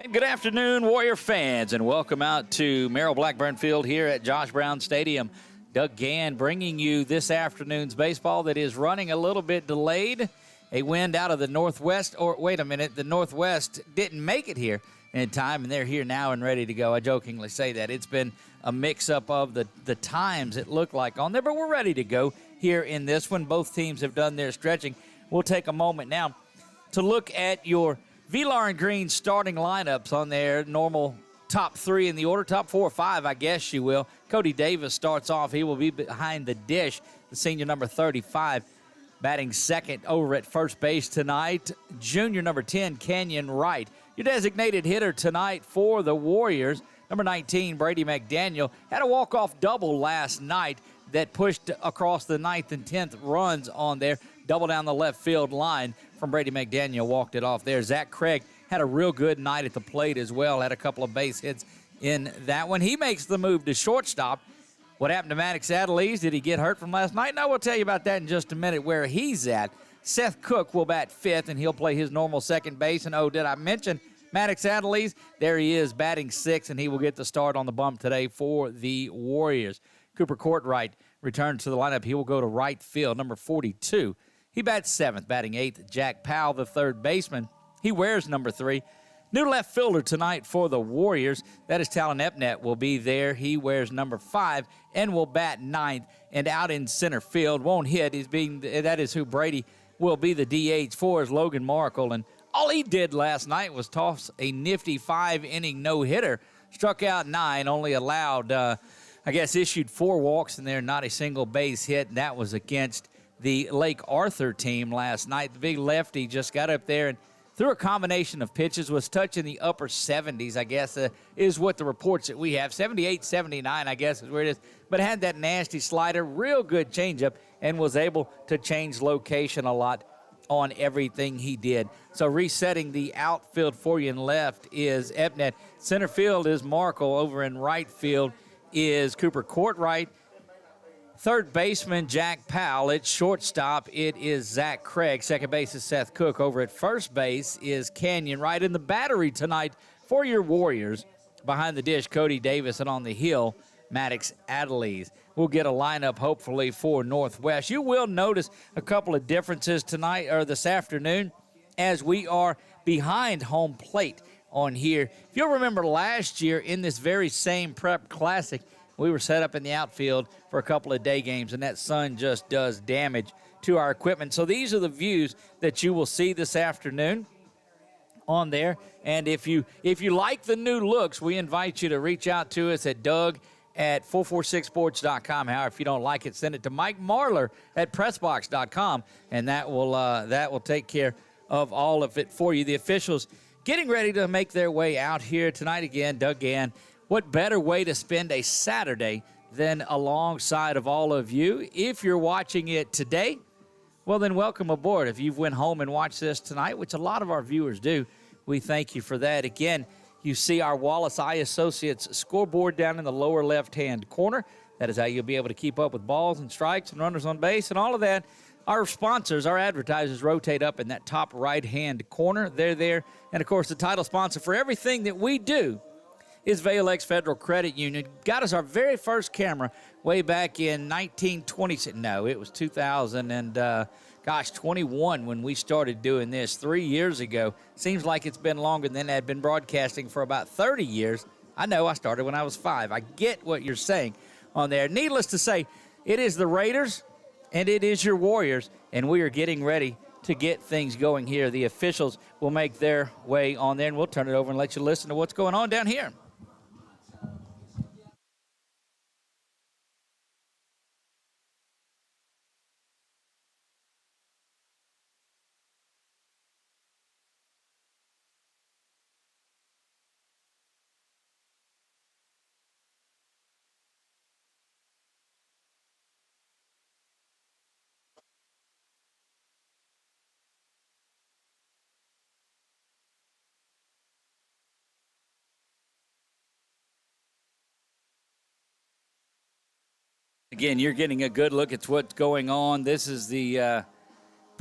And good afternoon, Warrior fans, and welcome out to Merrill Blackburn Field here at Josh Brown Stadium. Doug Gann bringing you this afternoon's baseball that is running a little bit delayed. A wind out of the northwest, the northwest didn't make it here in time, and they're here now and ready to go. I jokingly say that. It's been a mix-up of the times it looked like on there, but we're ready to go here in this one. Both teams have done their stretching. We'll take a moment now to look at your Velar and Green starting lineups on their normal top three in the order, top 4 or 5, I guess you will. Cody Davis starts off. He will be behind the dish, the senior number 35, batting second over at first base tonight. Junior number 10, Kenyon Wright. Your designated hitter tonight for the Warriors, number 19, Brady McDaniel, had a walk-off double last night that pushed across the 9th and 10th runs on there. Double down the left field line from Brady McDaniel, walked it off there. Zach Craig had a real good night at the plate as well, had a couple of base hits in that one. He makes the move to shortstop. What happened to Maddox Adelise? Did he get hurt from last night? No, we'll tell you about that in just a minute where he's at. Seth Cook will bat fifth, and he'll play his normal second base. And, did I mention Maddox Adelise? There he is, batting sixth, and he will get the start on the bump today for the Warriors. Cooper Courtwright returns to the lineup. He will go to right field, number 42. He bats seventh, batting eighth. Jack Powell, the third baseman. He wears number 3. New left fielder tonight for the Warriors. That is Talon Epnet will be there. He wears number 5 and will bat ninth. And out in center field, won't hit. That is who Brady will be the DH for, is Logan Markle. And all he did last night was toss a nifty 5-inning no-hitter. Struck out 9, only allowed, issued 4 walks in there, not a single base hit. And that was against the Lake Arthur team last night. The big lefty just got up there and threw a combination of pitches, was touching the upper 70s, I guess, is what the reports that we have. 78, 79, I guess, is where it is. But had that nasty slider, real good changeup, and was able to change location a lot on everything he did. So resetting the outfield for you in left is Epnet. Center field is Markle. Over in right field is Cooper Courtwright. Third baseman, Jack Powell. At shortstop, it is Zach Craig. Second base is Seth Cook. Over at first base is Kenyon Wright. In the battery tonight for your Warriors, behind the dish, Cody Davis, and on the hill, Maddox Adelise. We'll get a lineup, hopefully, for Northwest. You will notice a couple of differences tonight, or this afternoon, as we are behind home plate on here. If you'll remember last year in this very same Prep Classic, we were set up in the outfield for a couple of day games, and that sun just does damage to our equipment. So these are the views that you will see this afternoon on there. And if you like the new looks, we invite you to reach out to us at Doug at 446sports.com. However, if you don't like it, send it to Mike Marler at pressbox.com, and that will take care of all of it for you. The officials getting ready to make their way out here tonight again. Doug Gann. What better way to spend a Saturday than alongside of all of you? If you're watching it today, well, then welcome aboard. If you've went home and watched this tonight, which a lot of our viewers do, we thank you for that. Again, you see our Wallace Eye Associates scoreboard down in the lower left-hand corner. That is how you'll be able to keep up with balls and strikes and runners on base and all of that. Our sponsors, our advertisers, rotate up in that top right-hand corner. They're there. And, of course, the title sponsor for everything that we do is Valex Federal Credit Union. Got us our very first camera way back in 1920. No, it was 2021 when we started doing this 3 years ago. Seems like it's been longer than that. I've been broadcasting for about 30 years. I know I started when I was 5. I get what you're saying on there. Needless to say, it is the Raiders and it is your Warriors, and we are getting ready to get things going here. The officials will make their way on there, and we'll turn it over and let you listen to what's going on down here. Again, you're getting a good look at what's going on. This is the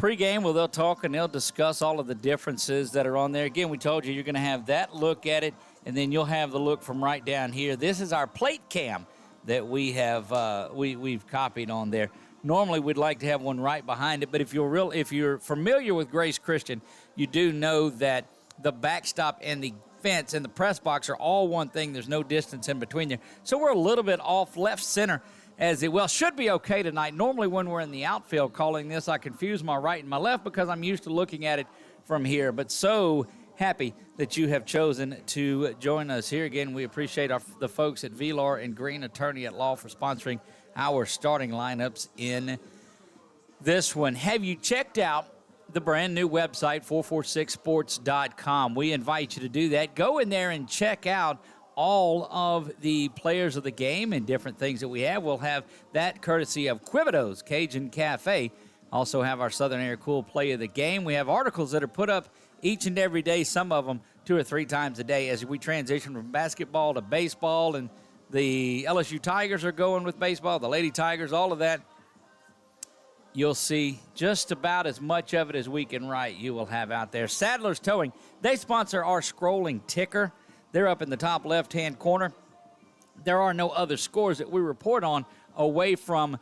pregame, well, they'll talk and they'll discuss all of the differences that are on there. Again, we told you you're going to have that look at it, and then you'll have the look from right down here. This is our plate cam that we have we've copied on there. Normally, we'd like to have one right behind it, but if you're familiar with Grace Christian, you do know that the backstop and the fence and the press box are all one thing. There's no distance in between there. So we're a little bit off left center as it should be okay tonight. Normally when we're in the outfield calling this, I confuse my right and my left because I'm used to looking at it from here. But so happy that you have chosen to join us here. Again, we appreciate the folks at Vilar and Green, attorney at law, for sponsoring our starting lineups in this one. Have you checked out the brand new website, 446sports.com? We invite you to do that. Go in there and check out all of the players of the game and different things that we have. We'll have that courtesy of Quibido's Cajun Cafe. Also have our Southern Air Cool play of the game. We have articles that are put up each and every day, some of them 2 or 3 times a day, as we transition from basketball to baseball, and the LSU Tigers are going with baseball, the Lady Tigers, all of that. You'll see just about as much of it as we can write you will have out there. Sadler's Towing, they sponsor our scrolling ticker. They're up in the top left-hand corner. There are no other scores that we report on away from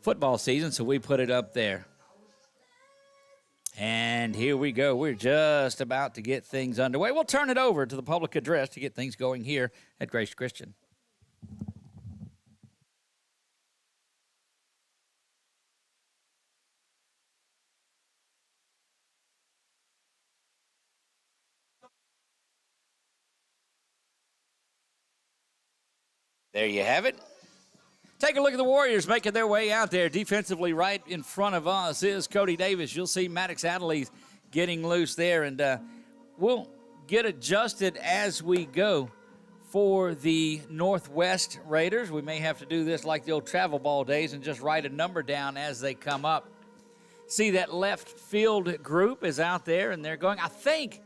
football season, so we put it up there. And here we go. We're just about to get things underway. We'll turn it over to the public address to get things going here at Grace Christian. There you have it. Take a look at the Warriors making their way out there. Defensively, right in front of us is Cody Davis. You'll see Maddox Adderley getting loose there, and we'll get adjusted as we go for the Northwest Raiders. We may have to do this like the old travel ball days and just write a number down as they come up. See that left field group is out there, and they're going. I think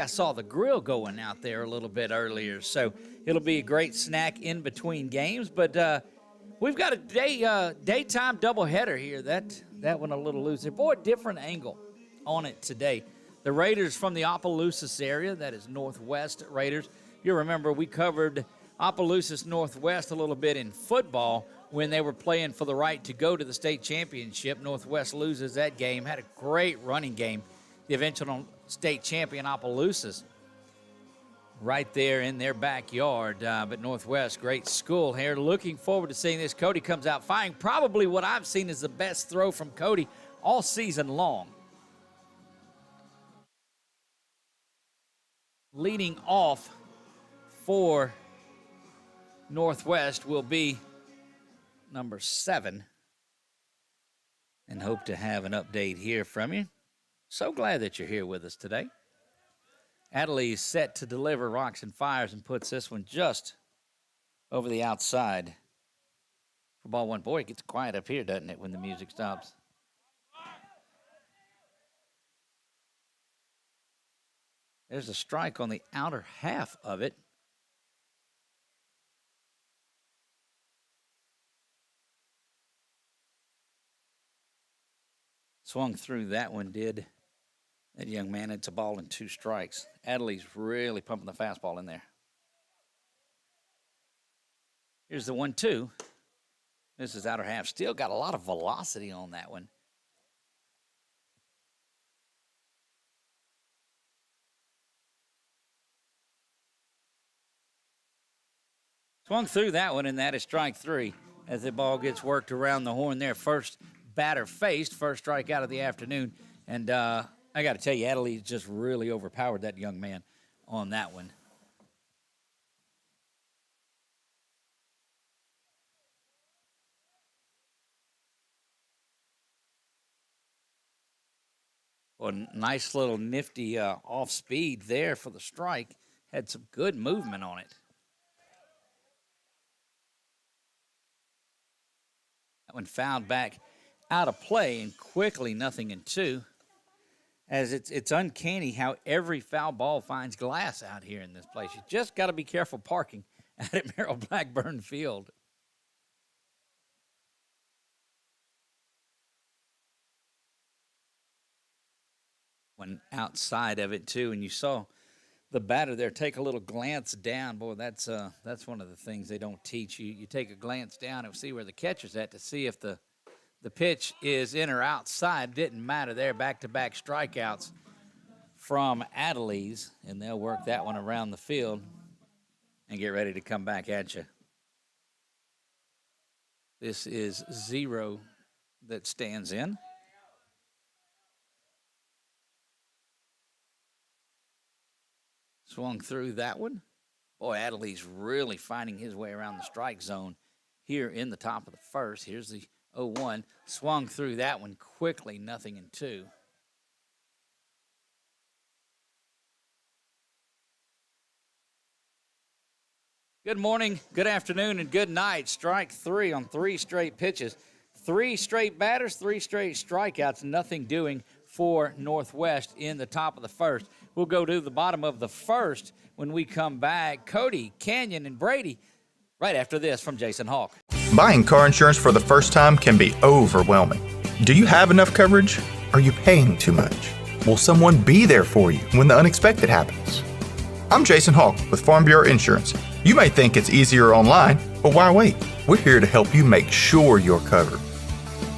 I saw the grill going out there a little bit earlier, so it'll be a great snack in between games. But we've got a daytime doubleheader here. That one a little loose there. Boy, different angle on it today. The Raiders from the Opelousas area, that is Northwest Raiders. You remember we covered Opelousas Northwest a little bit in football when they were playing for the right to go to the state championship. Northwest loses that game, had a great running game. The eventual state champion Opelousas right there in their backyard. But Northwest, great school here. Looking forward to seeing this. Cody comes out firing. Probably what I've seen is the best throw from Cody all season long. Leading off for Northwest will be number 7. And hope to have an update here from you. So glad that you're here with us today. Adderley is set to deliver, rocks and fires, and puts this one just over the outside for ball 1. Boy, it gets quiet up here, doesn't it, when the music stops? There's a strike on the outer half of it. Swung through that one, did that young man. It's a ball and 2 strikes. Adderley's really pumping the fastball in there. Here's the 1-2. This is outer half. Still got a lot of velocity on that one. Swung through that one, and that is strike 3 as the ball gets worked around the horn there. First batter faced, first strike out of the afternoon. And I got to tell you, Adderley just really overpowered that young man on that one. Well, nice little nifty off speed there for the strike. Had some good movement on it. That one fouled back out of play, and quickly 0-2. As it's uncanny how every foul ball finds glass out here in this place. You just got to be careful parking out at Merrill Blackburn Field. one outside of it, too. And you saw the batter there take a little glance down. Boy, that's one of the things they don't teach you. You take a glance down and see where the catcher's at to see if the pitch is in or outside. Didn't matter there. Back-to-back strikeouts from Adelise, and they'll work that one around the field and get ready to come back at you. This is 0 that stands in. Swung through that one. Boy, Adelise really finding his way around the strike zone here in the top of the first. Here's the 0-1. Swung through that one quickly, 0-2. Good morning, good afternoon, and good night. Strike 3 on 3 straight pitches. 3 straight batters, 3 straight strikeouts, nothing doing for Northwest in the top of the first. We'll go to the bottom of the first when we come back. Cody, Canyon, and Brady right after this from Jason Hawk. Buying car insurance for the first time can be overwhelming. Do you have enough coverage? Are you paying too much? Will someone be there for you when the unexpected happens? I'm Jason Hawk with Farm Bureau Insurance. You may think it's easier online, but why wait? We're here to help you make sure you're covered.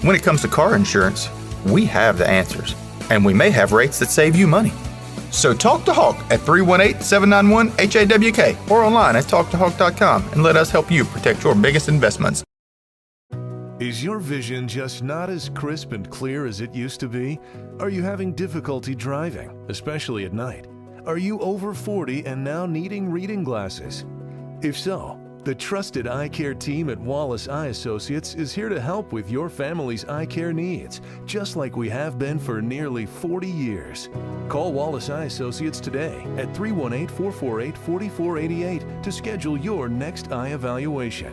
When it comes to car insurance, we have the answers, and we may have rates that save you money. So talk to Hawk at 318-791-HAWK or online at talktohawk.com and let us help you protect your biggest investments. Is your vision just not as crisp and clear as it used to be? Are you having difficulty driving, especially at night? Are you over 40 and now needing reading glasses? If so, the trusted eye care team at Wallace Eye Associates is here to help with your family's eye care needs, just like we have been for nearly 40 years. Call Wallace Eye Associates today at 318-448-4488 to schedule your next eye evaluation.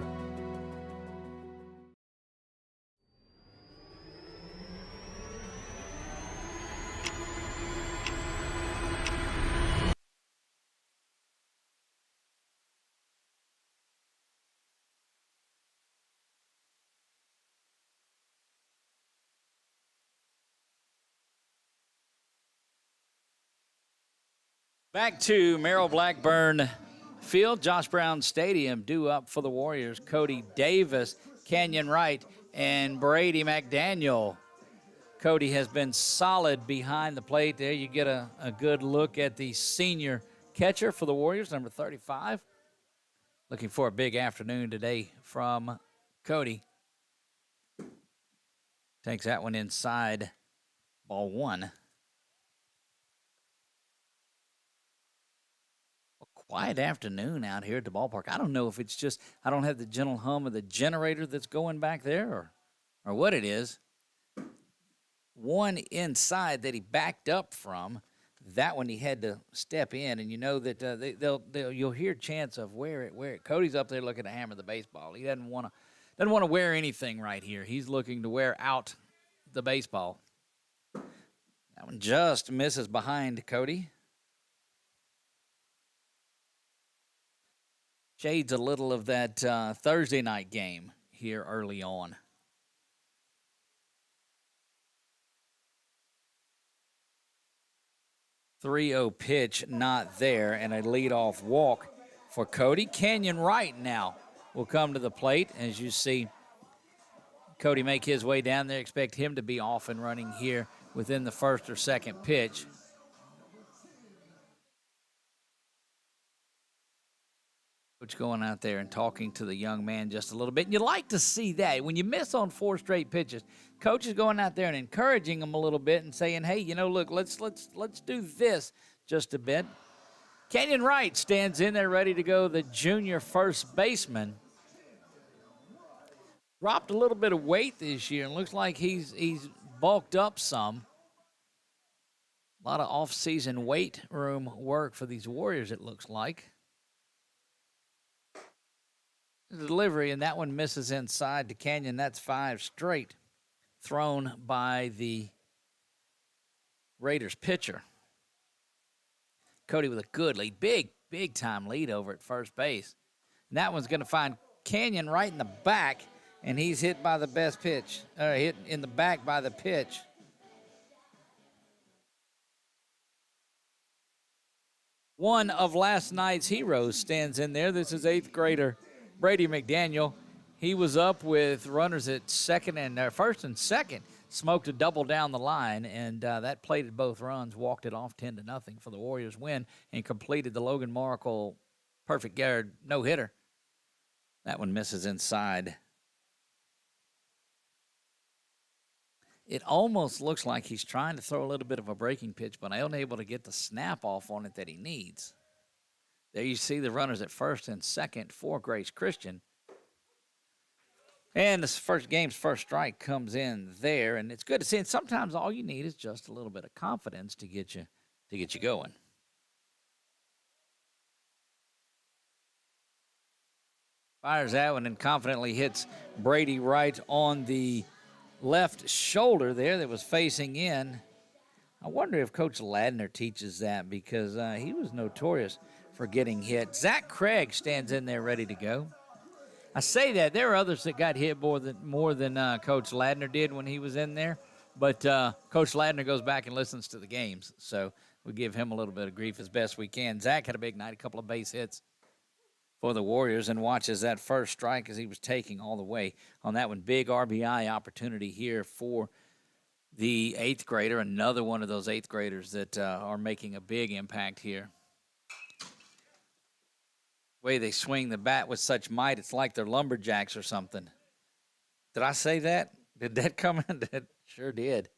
Back to Merrill Blackburn Field, Josh Brown Stadium, due up for the Warriors. Cody Davis, Canyon Wright, and Brady McDaniel. Cody has been solid behind the plate. There you get a good look at the senior catcher for the Warriors, number 35. Looking for a big afternoon today from Cody. Takes that one inside, ball 1. Quiet afternoon out here at the ballpark. I don't know if it's just I don't have the gentle hum of the generator that's going back there or what it is. One inside that he backed up from, that one he had to step in, and you know that you'll hear chants of wear it. Cody's up there looking to hammer the baseball. He doesn't want to wear anything right here. He's looking to wear out the baseball. That one just misses behind Cody. Shades a little of that Thursday night game here early on. 3-0 pitch not there, and a leadoff walk for Cody. Canyon Wright now will come to the plate. As you see Cody make his way down there, expect him to be off and running here within the first or second pitch. Coach going out there and talking to the young man just a little bit. And you like to see that. When you miss on 4 straight pitches, coach is going out there and encouraging him a little bit and saying, hey, look, let's do this just a bit. Canyon Wright stands in there ready to go, the junior first baseman. Dropped a little bit of weight this year and looks like he's bulked up some. A lot of off-season weight room work for these Warriors, it looks like. Delivery, and that one misses inside to Canyon. That's 5 straight thrown by the Raiders pitcher. Cody with a good lead, big time lead over at first base. And that one's going to find Canyon right in the back, and he's hit by the best pitch, hit in the back by the pitch. one of last night's heroes stands in there. This is 8th grader Brady McDaniel. He was up with runners at first and second, smoked a double down the line, and that plated both runs, walked it off 10-0 for the Warriors win, and completed the Logan Markle perfect guard no-hitter. That one misses inside. It almost looks like he's trying to throw a little bit of a breaking pitch, but unable to get the snap off on it that he needs. There you see the runners at first and second for Grace Christian. And this game's first strike comes in there, and it's good to see. And sometimes all you need is just a little bit of confidence to get you going. Fires that one and confidently hits Brady right on the left shoulder there that was facing in. I wonder if Coach Ladner teaches that, because he was notorious for getting hit. Zach Craig stands in there ready to go. I say that. There are others that got hit more than Coach Ladner did when he was in there, but Coach Ladner goes back and listens to the games, so we give him a little bit of grief as best we can. Zach had a big night, a couple of base hits for the Warriors, and watches that first strike as he was taking all the way on that one. Big RBI opportunity here for the 8th grader, another one of those 8th graders that are making a big impact here. The way they swing the bat with such might, it's like they're lumberjacks or something. Did I say that? Did that come in? That sure did.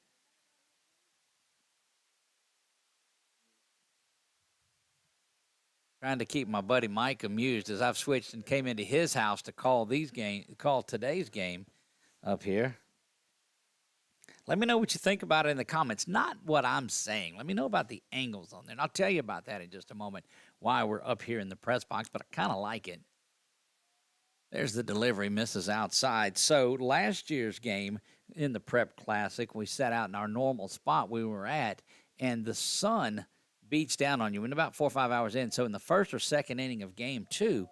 Trying to keep my buddy Mike amused as I've switched and came into his house to call today's game up here. Let me know what you think about it in the comments. Not what I'm saying. Let me know about the angles on there. And I'll tell you about that in just a moment, why we're up here in the press box, but I kind of like it. There's the delivery, misses outside. So last year's game in the Prep Classic, we sat out in our normal spot we were at, and the sun beats down on you in about 4 or 5 hours in. So in the first or second inning of game 2,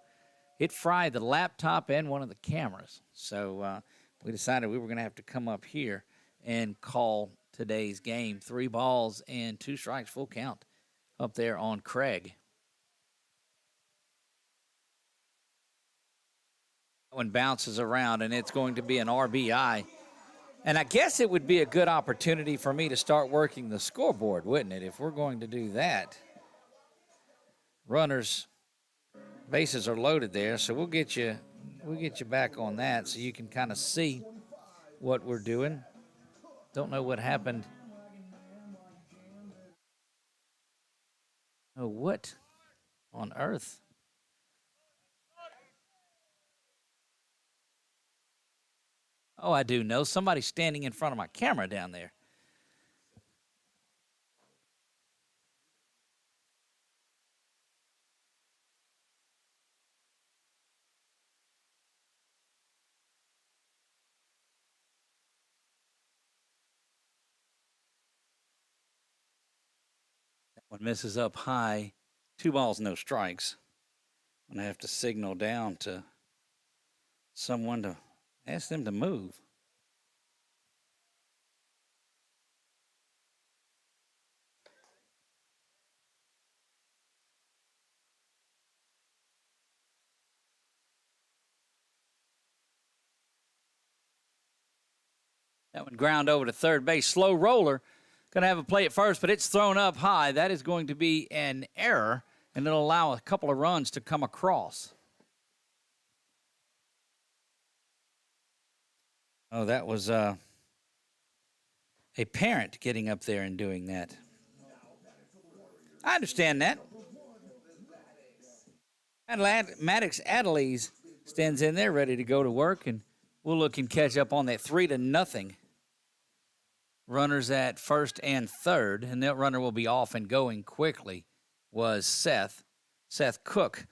it fried the laptop and one of the cameras. So we decided we were going to have to come up here and call today's game. 3 balls and 2 strikes, full count up there on Craig. That one bounces around, and it's going to be an RBI. And I guess it would be a good opportunity for me to start working the scoreboard, wouldn't it, if we're going to do that? Runners, bases are loaded there, so we'll get you back on that so you can kind of see what we're doing. Don't know what happened. Oh, what on earth? Oh, I do know. Somebody's standing in front of my camera down there. That one misses up high. 2 balls, no strikes. I'm going to have to signal down to someone to ask them to move. That one ground over to third base. Slow roller. Going to have a play at first, but it's thrown up high. That is going to be an error, and it'll allow a couple of runs to come across. Oh, that was a parent getting up there and doing that. I understand that. Maddox Adelise stands in there ready to go to work, and we'll look and catch up on that 3-0. Runners at first and third, and that runner will be off and going quickly was Seth Cook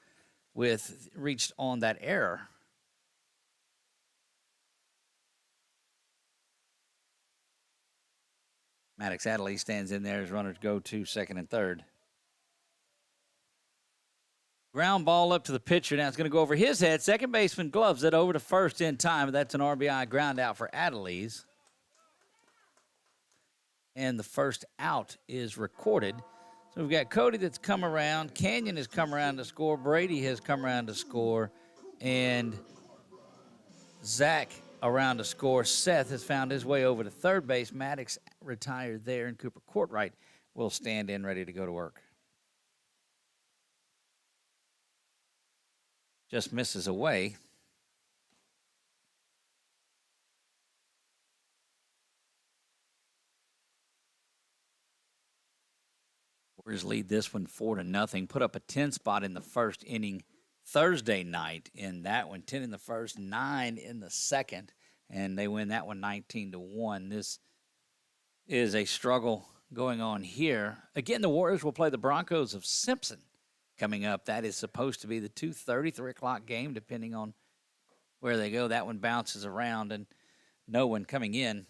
reached on that error. Maddox Adley stands in there as runners go to second and third. Ground ball up to the pitcher. Now it's going to go over his head. Second baseman gloves it over to first in time. That's an RBI ground out for Adelise. And the first out is recorded. So we've got Cody that's come around. Canyon has come around to score. Brady has come around to score. And Zach around to score. Seth has found his way over to third base. Maddox retired there, and Cooper Courtright will stand in ready to go to work. Just misses away. Warriors lead this one 4-0. Put up a 10 spot in the first inning Thursday night in that one. 10 in the first, 9 in the second, and they win that one 19-1. This is a struggle going on here. Again, the Warriors will play the Broncos of Simpson coming up. That is supposed to be the 2:30, 3 o'clock game, depending on where they go. That one bounces around, and no one coming in.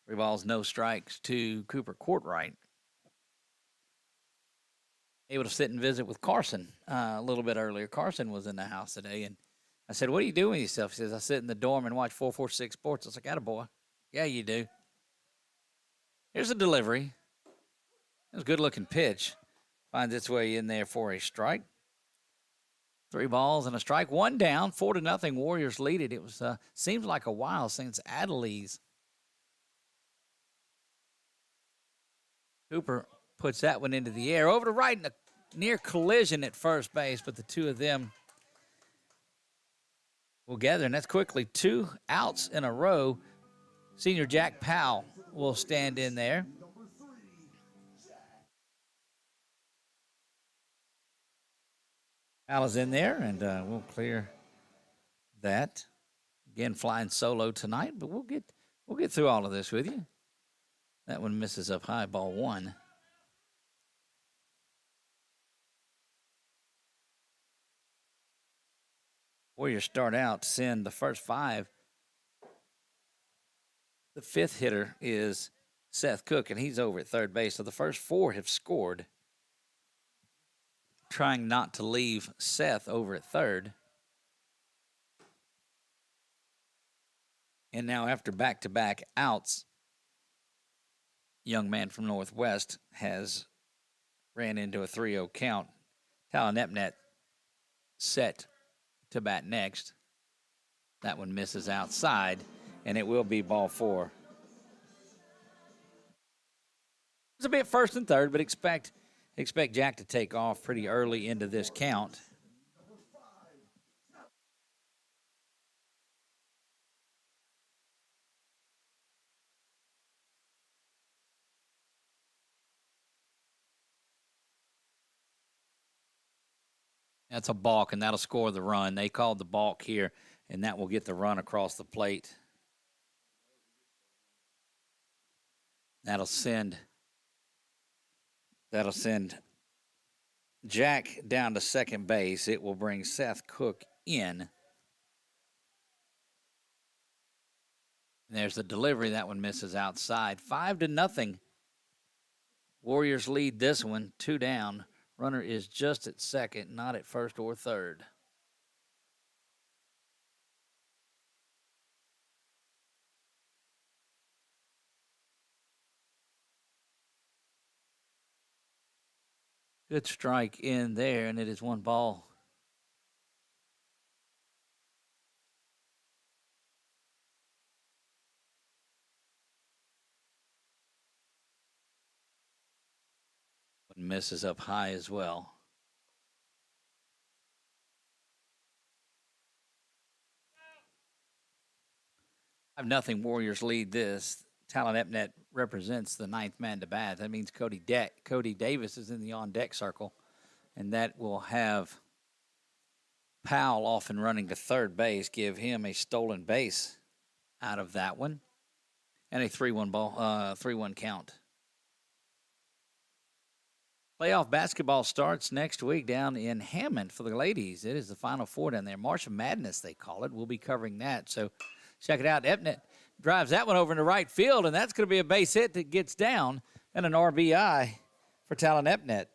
3 balls, no strikes to Cooper Courtright. Able to sit and visit with Carson a little bit earlier. Carson was in the house today, and I said, "What do you do with yourself?" He says, "I sit in the dorm and watch 446 Sports." I was like, "Attaboy. Yeah, you do." Here's a delivery. It was a good-looking pitch. Finds its way in there for a strike. 3 balls and a strike. 1 down, 4-0. Warriors lead it. It was seems like a while since Adelise. Cooper puts that one into the air. Over to right in a near collision at first base, but the two of them will gather, and that's quickly 2 outs in a row. Senior Jack Powell will stand in there. Powell is in there, and we'll clear that. Again, flying solo tonight, but we'll get through all of this with you. That one misses up high, ball 1. Warriors start out, send the first 5. The 5th hitter is Seth Cook, and he's over at third base. So the first 4 have scored, trying not to leave Seth over at third. And now after back-to-back outs, young man from Northwest has ran into a 3-0 count. Talon Epnet set to bat next. That one misses outside, and it will be ball 4. It's a bit first and third, but expect Jack to take off pretty early into this count. That's a balk, and that'll score the run. They called the balk here, and that will get the run across the plate. That'll send Jack down to second base. It will bring Seth Cook in. And there's the delivery. That one misses outside. 5-0. Warriors lead this one, 2 down. Runner is just at second, not at first or third. Good strike in there, and it is 1 ball. Misses up high as well. Nothing. Warriors lead this. Talon Epnet represents the 9th man to bat. That means Cody Davis is in the on-deck circle, and that will have Powell off and running to third base, give him a stolen base out of that one, and a 3-1 count. Playoff basketball starts next week down in Hammond for the ladies. It is the Final Four down there. March of Madness, they call it. We'll be covering that. So check it out. Epnet drives that one over into right field, and that's going to be a base hit that gets down and an RBI for Talon Epnet.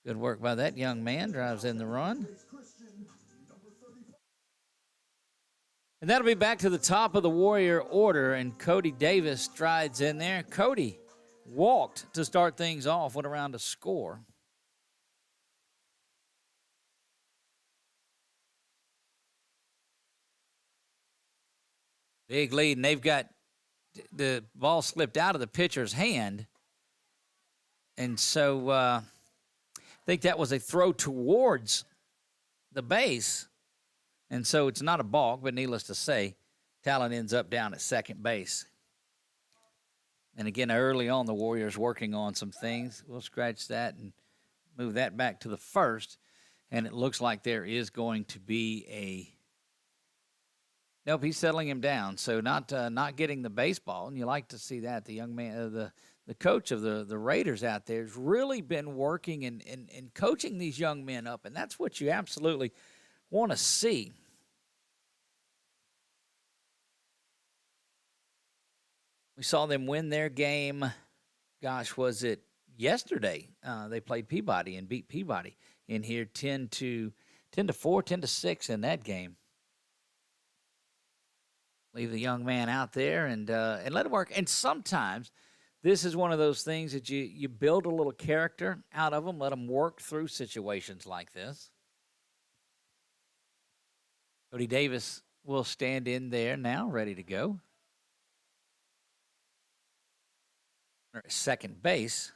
Good work by that young man. Drives in the run. And that'll be back to the top of the Warrior order, and Cody Davis strides in there. Cody walked to start things off, went around to score. Big lead, and they've got the ball slipped out of the pitcher's hand. And so I think that was a throw towards the base. And so it's not a balk, but needless to say, Talon ends up down at second base. And again, early on, the Warriors working on some things. We'll scratch that and move that back to the first. And it looks like there is going to be a... Nope, he's settling him down. So not getting the baseball, and you like to see that. The young man, the coach of the Raiders out there has really been working and coaching these young men up, and that's what you absolutely want to see. We saw them win their game, gosh, was it yesterday? They played Peabody and beat Peabody in here 10-4, 10-6 in that game. Leave the young man out there and let him work. And sometimes this is one of those things that you build a little character out of them, let them work through situations like this. Cody Davis will stand in there now, ready to go. Second base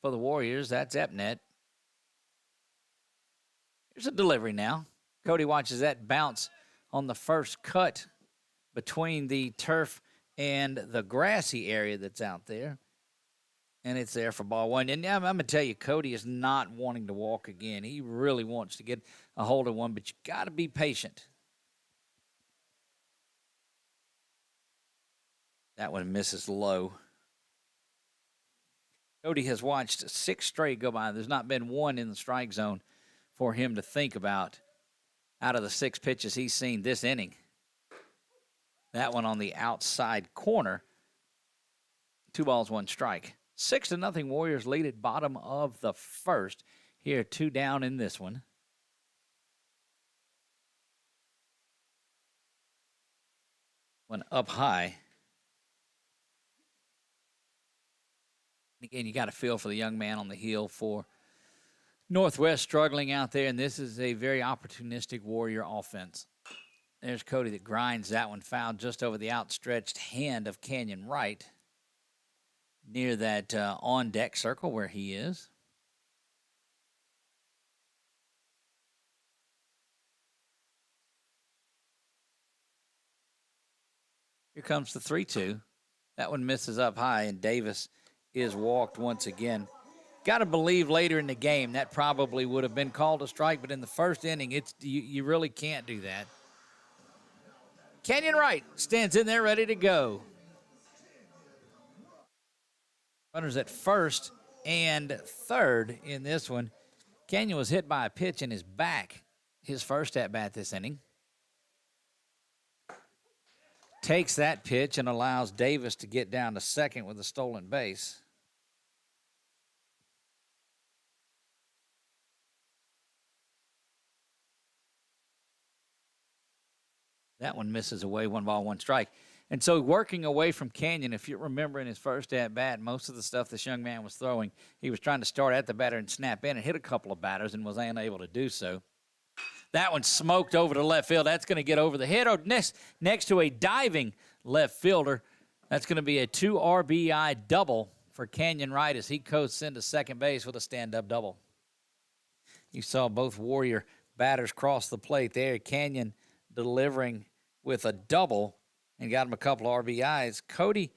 for the Warriors, that's Epnet. Here's a delivery now. Cody watches that bounce on the first cut between the turf and the grassy area that's out there. And it's there for ball one. And I'm going to tell you, Cody is not wanting to walk again. He really wants to get a hold of one, but you got to be patient. That one misses low. Cody has watched 6 straight go by. There's not been one in the strike zone for him to think about out of the 6 pitches he's seen this inning. That one on the outside corner. 2 balls, 1 strike. 6-0 Warriors lead at bottom of the first. Here, 2 down in this one. One up high. Again, you got to feel for the young man on the hill for Northwest struggling out there, and this is a very opportunistic Warrior offense. There's Cody that grinds that one, fouled just over the outstretched hand of Canyon Wright near that on-deck circle where he is. Here comes the 3-2. That one misses up high, and Davis is walked once again. Got to believe later in the game that probably would have been called a strike, but in the first inning, you really can't do that. Canyon Wright stands in there ready to go. Runners at first and third in this one. Canyon was hit by a pitch in his back, his first at-bat this inning. Takes that pitch and allows Davis to get down to second with a stolen base. That one misses away, 1 ball, 1 strike. And so working away from Canyon, if you remember in his first at-bat, most of the stuff this young man was throwing, he was trying to start at the batter and snap in and hit a couple of batters and was unable to do so. That one smoked over to left field. That's going to get over the head. Or next to a diving left fielder. That's going to be a 2 RBI double for Canyon Wright as he coasts into second base with a stand-up double. You saw both Warrior batters cross the plate there. Canyon delivering with a double and got him a couple of RBIs. Cody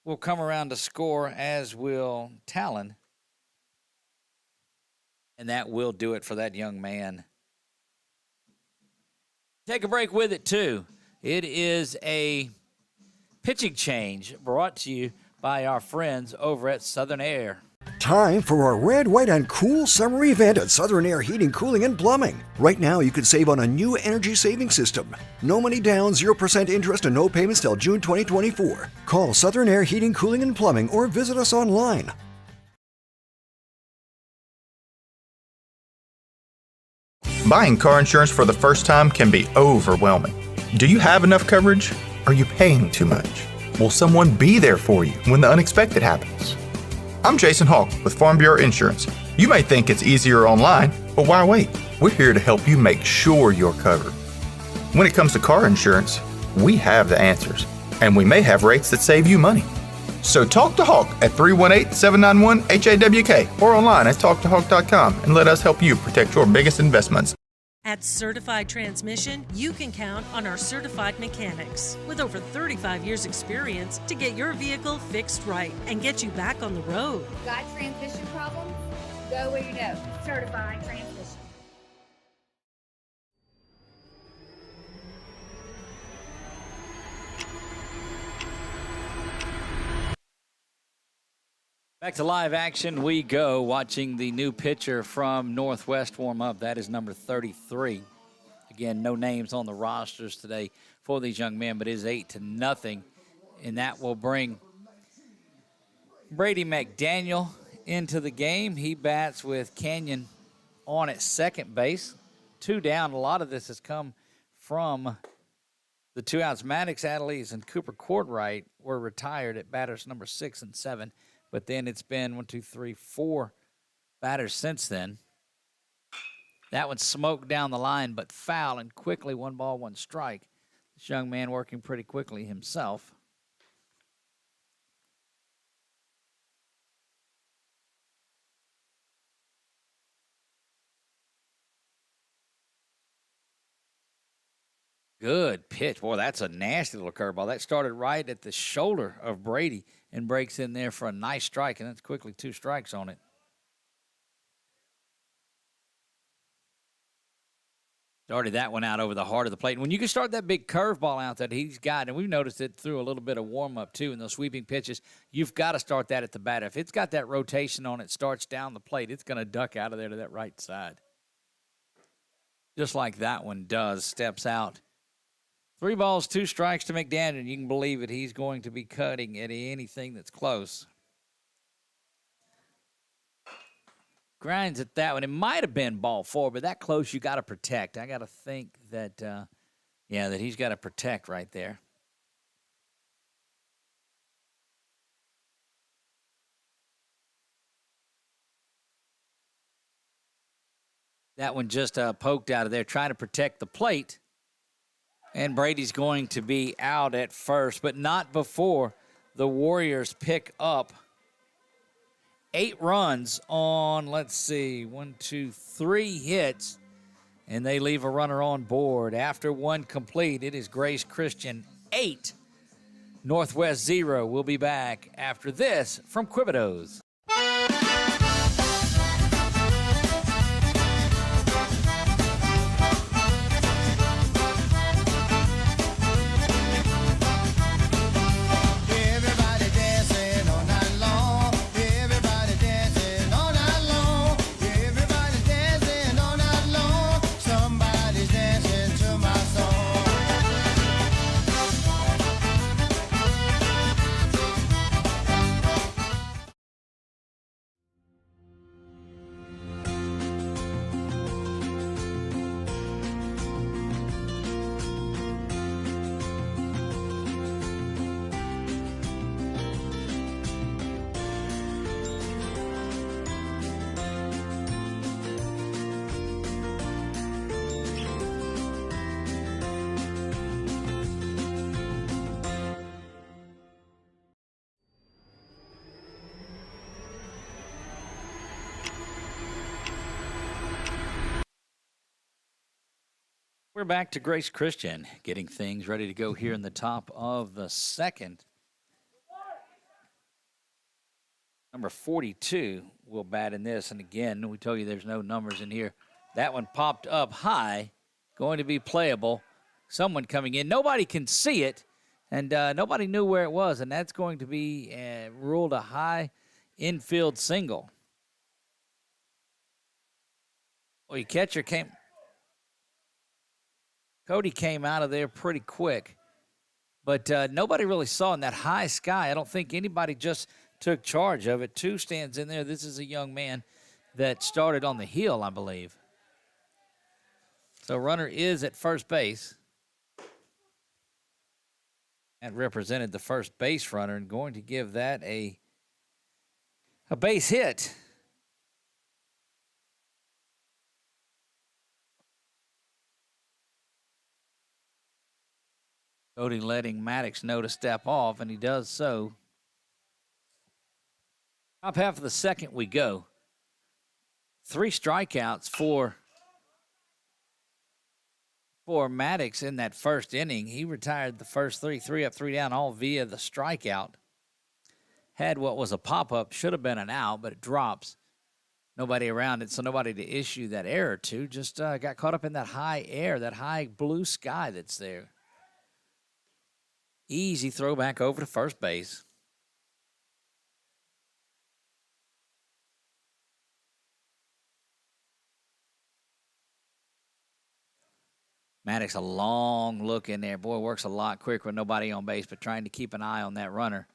will come around to score, as will Talon. And that will do it for that young man. Take a break with it, too. It is a pitching change brought to you by our friends over at Southern Air. Time for our red, white, and cool summer event at Southern Air Heating, Cooling, and Plumbing. Right now, you can save on a new energy saving system. No money down, 0% interest, and no payments till June 2024. Call Southern Air Heating, Cooling, and Plumbing or visit us online. Buying car insurance for the first time can be overwhelming. Do you have enough coverage? Are you paying too much? Will someone be there for you when the unexpected happens? I'm Jason Hawk with Farm Bureau Insurance. You may think it's easier online, but why wait? We're here to help you make sure you're covered. When it comes to car insurance, we have the answers, and we may have rates that save you money. So talk to Hawk at 318-791-HAWK or online at talktohawk.com and let us help you protect your biggest investments. At Certified Transmission, you can count on our certified mechanics with over 35 years experience to get your vehicle fixed right and get you back on the road. Got transmission problems? Go where you know. Certified Transmission. Back to live action we go, watching the new pitcher from Northwest warm up. That is number 33. Again, no names on the rosters today for these young men, but it is 8-0, and that will bring Brady McDaniel into the game. He bats with Canyon on at second base. 2 down. A lot of this has come from the 2 outs. Maddox, Adelise, and Cooper Courtwright were retired at batters number 6 and 7. But then it's been 1, 2, 3, 4 batters since then. That one smoked down the line, but foul, and quickly 1 ball, 1 strike. This young man working pretty quickly himself. Good pitch. Boy, that's a nasty little curveball. That started right at the shoulder of Brady and breaks in there for a nice strike, and that's quickly 2 strikes on it. Started that one out over the heart of the plate. And when you can start that big curveball out that he's got, and we've noticed it through a little bit of warm-up too in those sweeping pitches, you've got to start that at the bat. If it's got that rotation on it, starts down the plate, it's going to duck out of there to that right side. Just like that one does, steps out. 3 balls, 2 strikes to McDaniel, and you can believe it. He's going to be cutting at anything that's close. Grinds at that one. It might have been ball 4, but that close you got to protect. I got to think that, that he's got to protect right there. That one just poked out of there, trying to protect the plate. And Brady's going to be out at first, but not before the Warriors pick up 8 runs on, 1, 2, 3 hits, and they leave a runner on board. After 1 complete, it is Grace Christian 8, Northwest 0. We'll be back after this from Quibido's. We're back to Grace Christian, getting things ready to go here in the top of the second. Number 42 will bat in this. And again, we told you there's no numbers in here. That one popped up high, going to be playable. Someone coming in. Nobody can see it, and nobody knew where it was, and that's going to be ruled a high infield single. Well, your catcher came. Cody came out of there pretty quick, but nobody really saw in that high sky. I don't think anybody just took charge of it. 2 stands in there. This is a young man that started on the hill, I believe. So runner is at first base. That represented the first base runner and going to give that a base hit. Cody letting Maddox know to step off, and he does so. Top half of the second we go. 3 strikeouts for Maddox in that first inning. He retired the first 3 up, 3 down, all via the strikeout. Had what was a pop-up, should have been an out, but it drops. Nobody around it, so nobody to issue that error to. Just got caught up in that high air, that high blue sky that's there. Easy throw back over to first base. Maddox, a long look in there. Boy, works a lot quicker with nobody on base, but trying to keep an eye on that runner.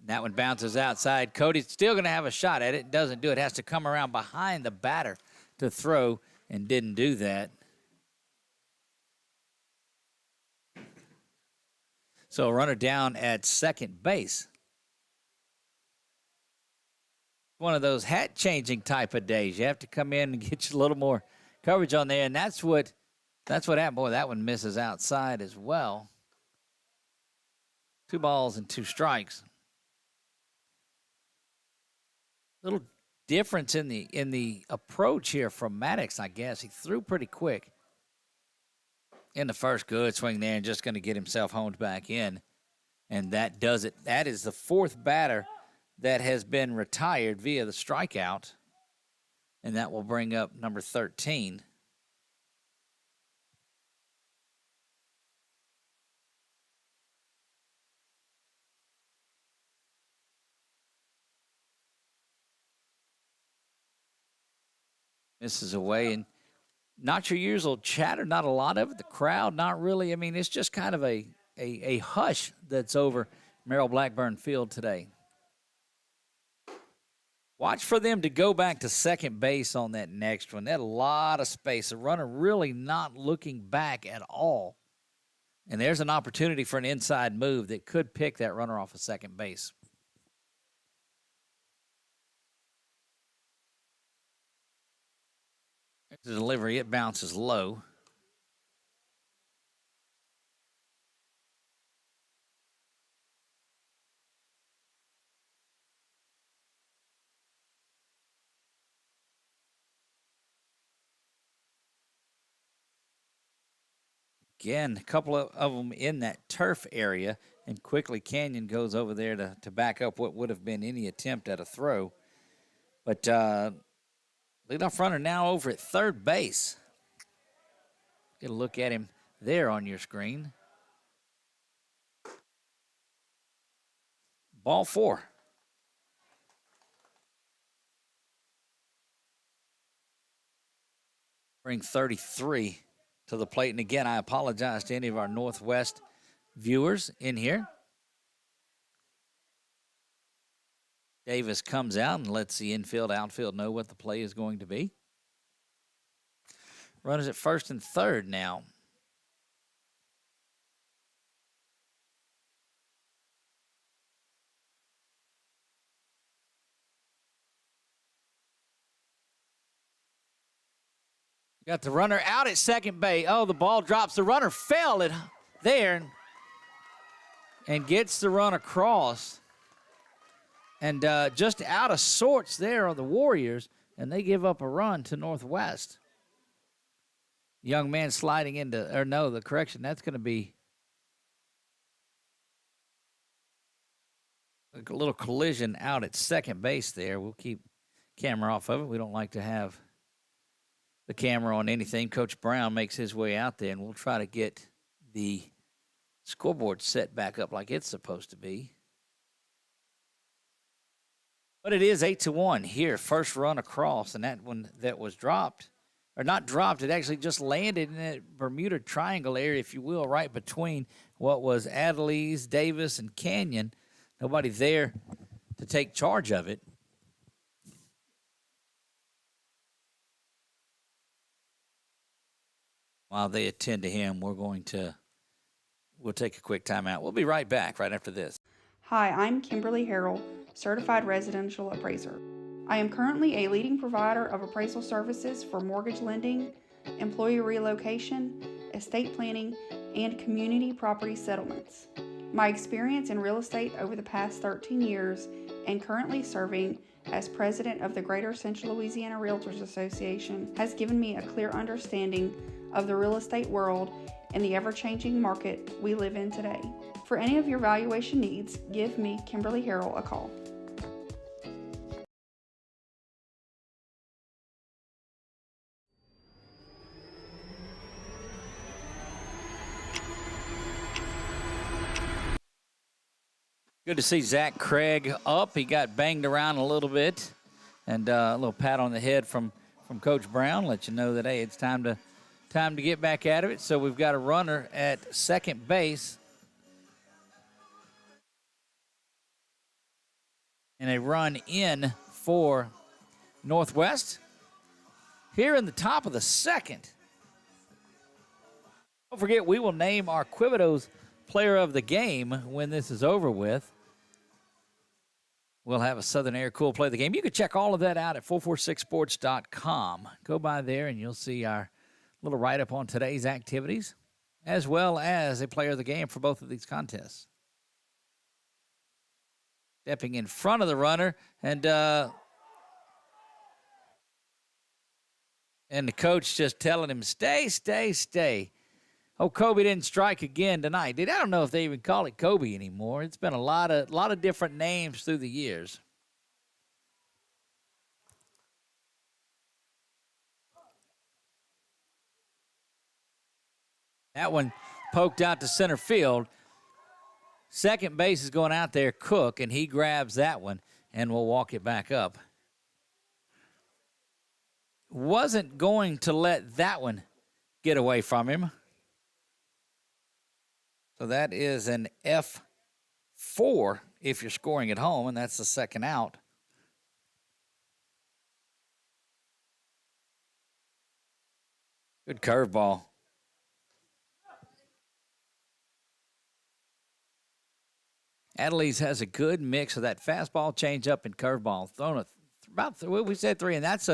That one bounces outside. Cody's still going to have a shot at it. Doesn't do it. Has to come around behind the batter to throw, and didn't do that. So a runner down at second base. One of those hat-changing type of days. You have to come in and get you a little more coverage on there, and that's what happened. Boy, that one misses outside as well. 2 balls and 2 strikes. Little difference in the approach here from Maddox, I guess. He threw pretty quick in the first. Good swing there, and just going to get himself honed back in. And that does it. That is the 4th batter that has been retired via the strikeout. And that will bring up number 13. Misses away, and not your usual chatter, not a lot of it. The crowd, not really. I mean, it's just kind of a hush that's over Merrill Blackburn Field today. Watch for them to go back to second base on that next one. They had a lot of space. The runner really not looking back at all. And there's an opportunity for an inside move that could pick that runner off of second base. The delivery, it bounces low. Again, a couple of them in that turf area, and quickly Canyon goes over there to back up what would have been any attempt at a throw. But leadoff runner now over at third base. Get a look at him there on your screen. Ball 4. Bring 33 to the plate. And again, I apologize to any of our Northwest viewers in here. Davis comes out and lets the infield, outfield know what the play is going to be. Runners at first and third now. Got the runner out at second base. Oh, the ball drops. The runner fell there and gets the run across. And just out of sorts there are the Warriors, and they give up a run to Northwest. Young man sliding into, or no, the correction, that's going to be a little collision out at second base there. We'll keep camera off of it. We don't like to have the camera on anything. Coach Brown makes his way out there, and we'll try to get the scoreboard set back up like it's supposed to be. But it is 8-1 here. First run across, and that one that was dropped, or not dropped, it actually just landed in that Bermuda Triangle area, if you will, right between what was Adelise, Davis, and Canyon. Nobody there to take charge of it. While they attend to him, we'll take a quick timeout. We'll be right back right after this. Hi, I'm Kimberly Harrell, Certified Residential Appraiser. I am currently a leading provider of appraisal services for mortgage lending, employee relocation, estate planning, and community property settlements. My experience in real estate over the past 13 years and currently serving as president of the Greater Central Louisiana Realtors Association has given me a clear understanding of the real estate world and the ever-changing market we live in today. For any of your valuation needs, give me, Kimberly Harrell, a call. Good to see Zach Craig up. He got banged around a little bit, and a little pat on the head from Coach Brown. Let you know that, hey, it's time to get back out of it. So we've got a runner at second base. And a run in for Northwest here in the top of the second. Don't forget, we will name our Quibitos player of the game when this is over with. We'll have a Southern Air Cool play of the game. You can check all of that out at 446sports.com. Go by there and you'll see our little write-up on today's activities, as well as a player of the game for both of these contests. Stepping in front of the runner, and the coach just telling him, stay, stay, stay. Oh, Kobe didn't strike again tonight. I don't know if they even call it Kobe anymore. It's been a lot of different names through the years. That one poked out to center field. Second base is going out there, Cook, and he grabs that one and will walk it back up. Wasn't going to let that one get away from him. So that is an F4 if you're scoring at home, and that's the second out. Good curveball. Adelise has a good mix of that fastball, changeup, and curveball. Thrown about we said three, and that's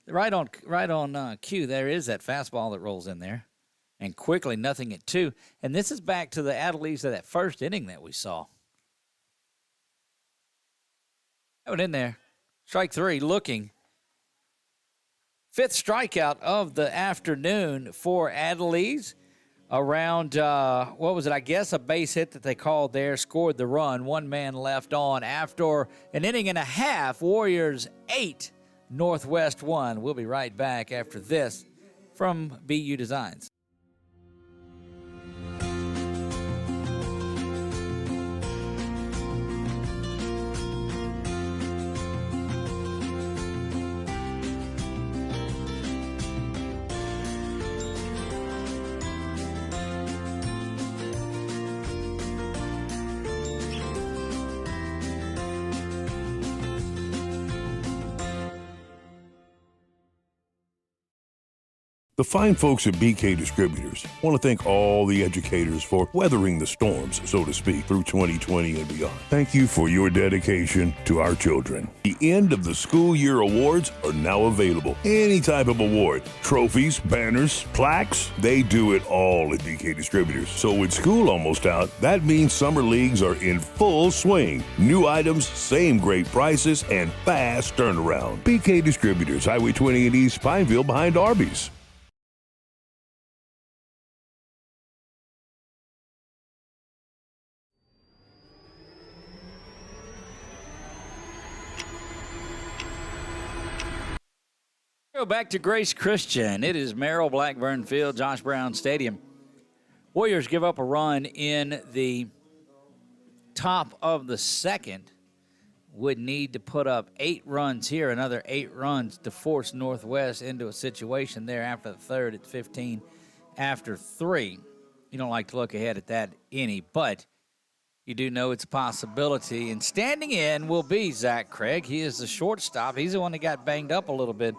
right on cue. There is that fastball that rolls in there. And quickly, nothing at two. And this is back to the Adelise of that first inning that we saw. That one in there. Strike three, looking. Fifth strikeout of the afternoon for Adelise. Around, what was it? I guess a base hit that they called there. Scored the run. One man left on after an inning and a half. Warriors 8, Northwest 1. We'll be right back after this from BU Designs. The fine folks at BK Distributors want to thank all the educators for weathering the storms, so to speak, through 2020 and beyond. Thank you for your dedication to our children. The end of the school year awards are now available. Any type of award, trophies, banners, plaques, they do it all at BK Distributors. So with school almost out, that means summer leagues are in full swing. New items, same great prices, and fast turnaround. BK Distributors, Highway 20 in East Pineville behind Arby's. Go back to Grace Christian. It is Merrill Blackburn Field, Josh Brown Stadium. Warriors give up a run in the top of the second. Would need to put up 8 runs here, another 8 runs to force Northwest into a situation there after the third at 15 after 3. You don't like to look ahead at that any, but you do know it's a possibility. And standing in will be Zach Craig. He is the shortstop. He's the one that got banged up a little bit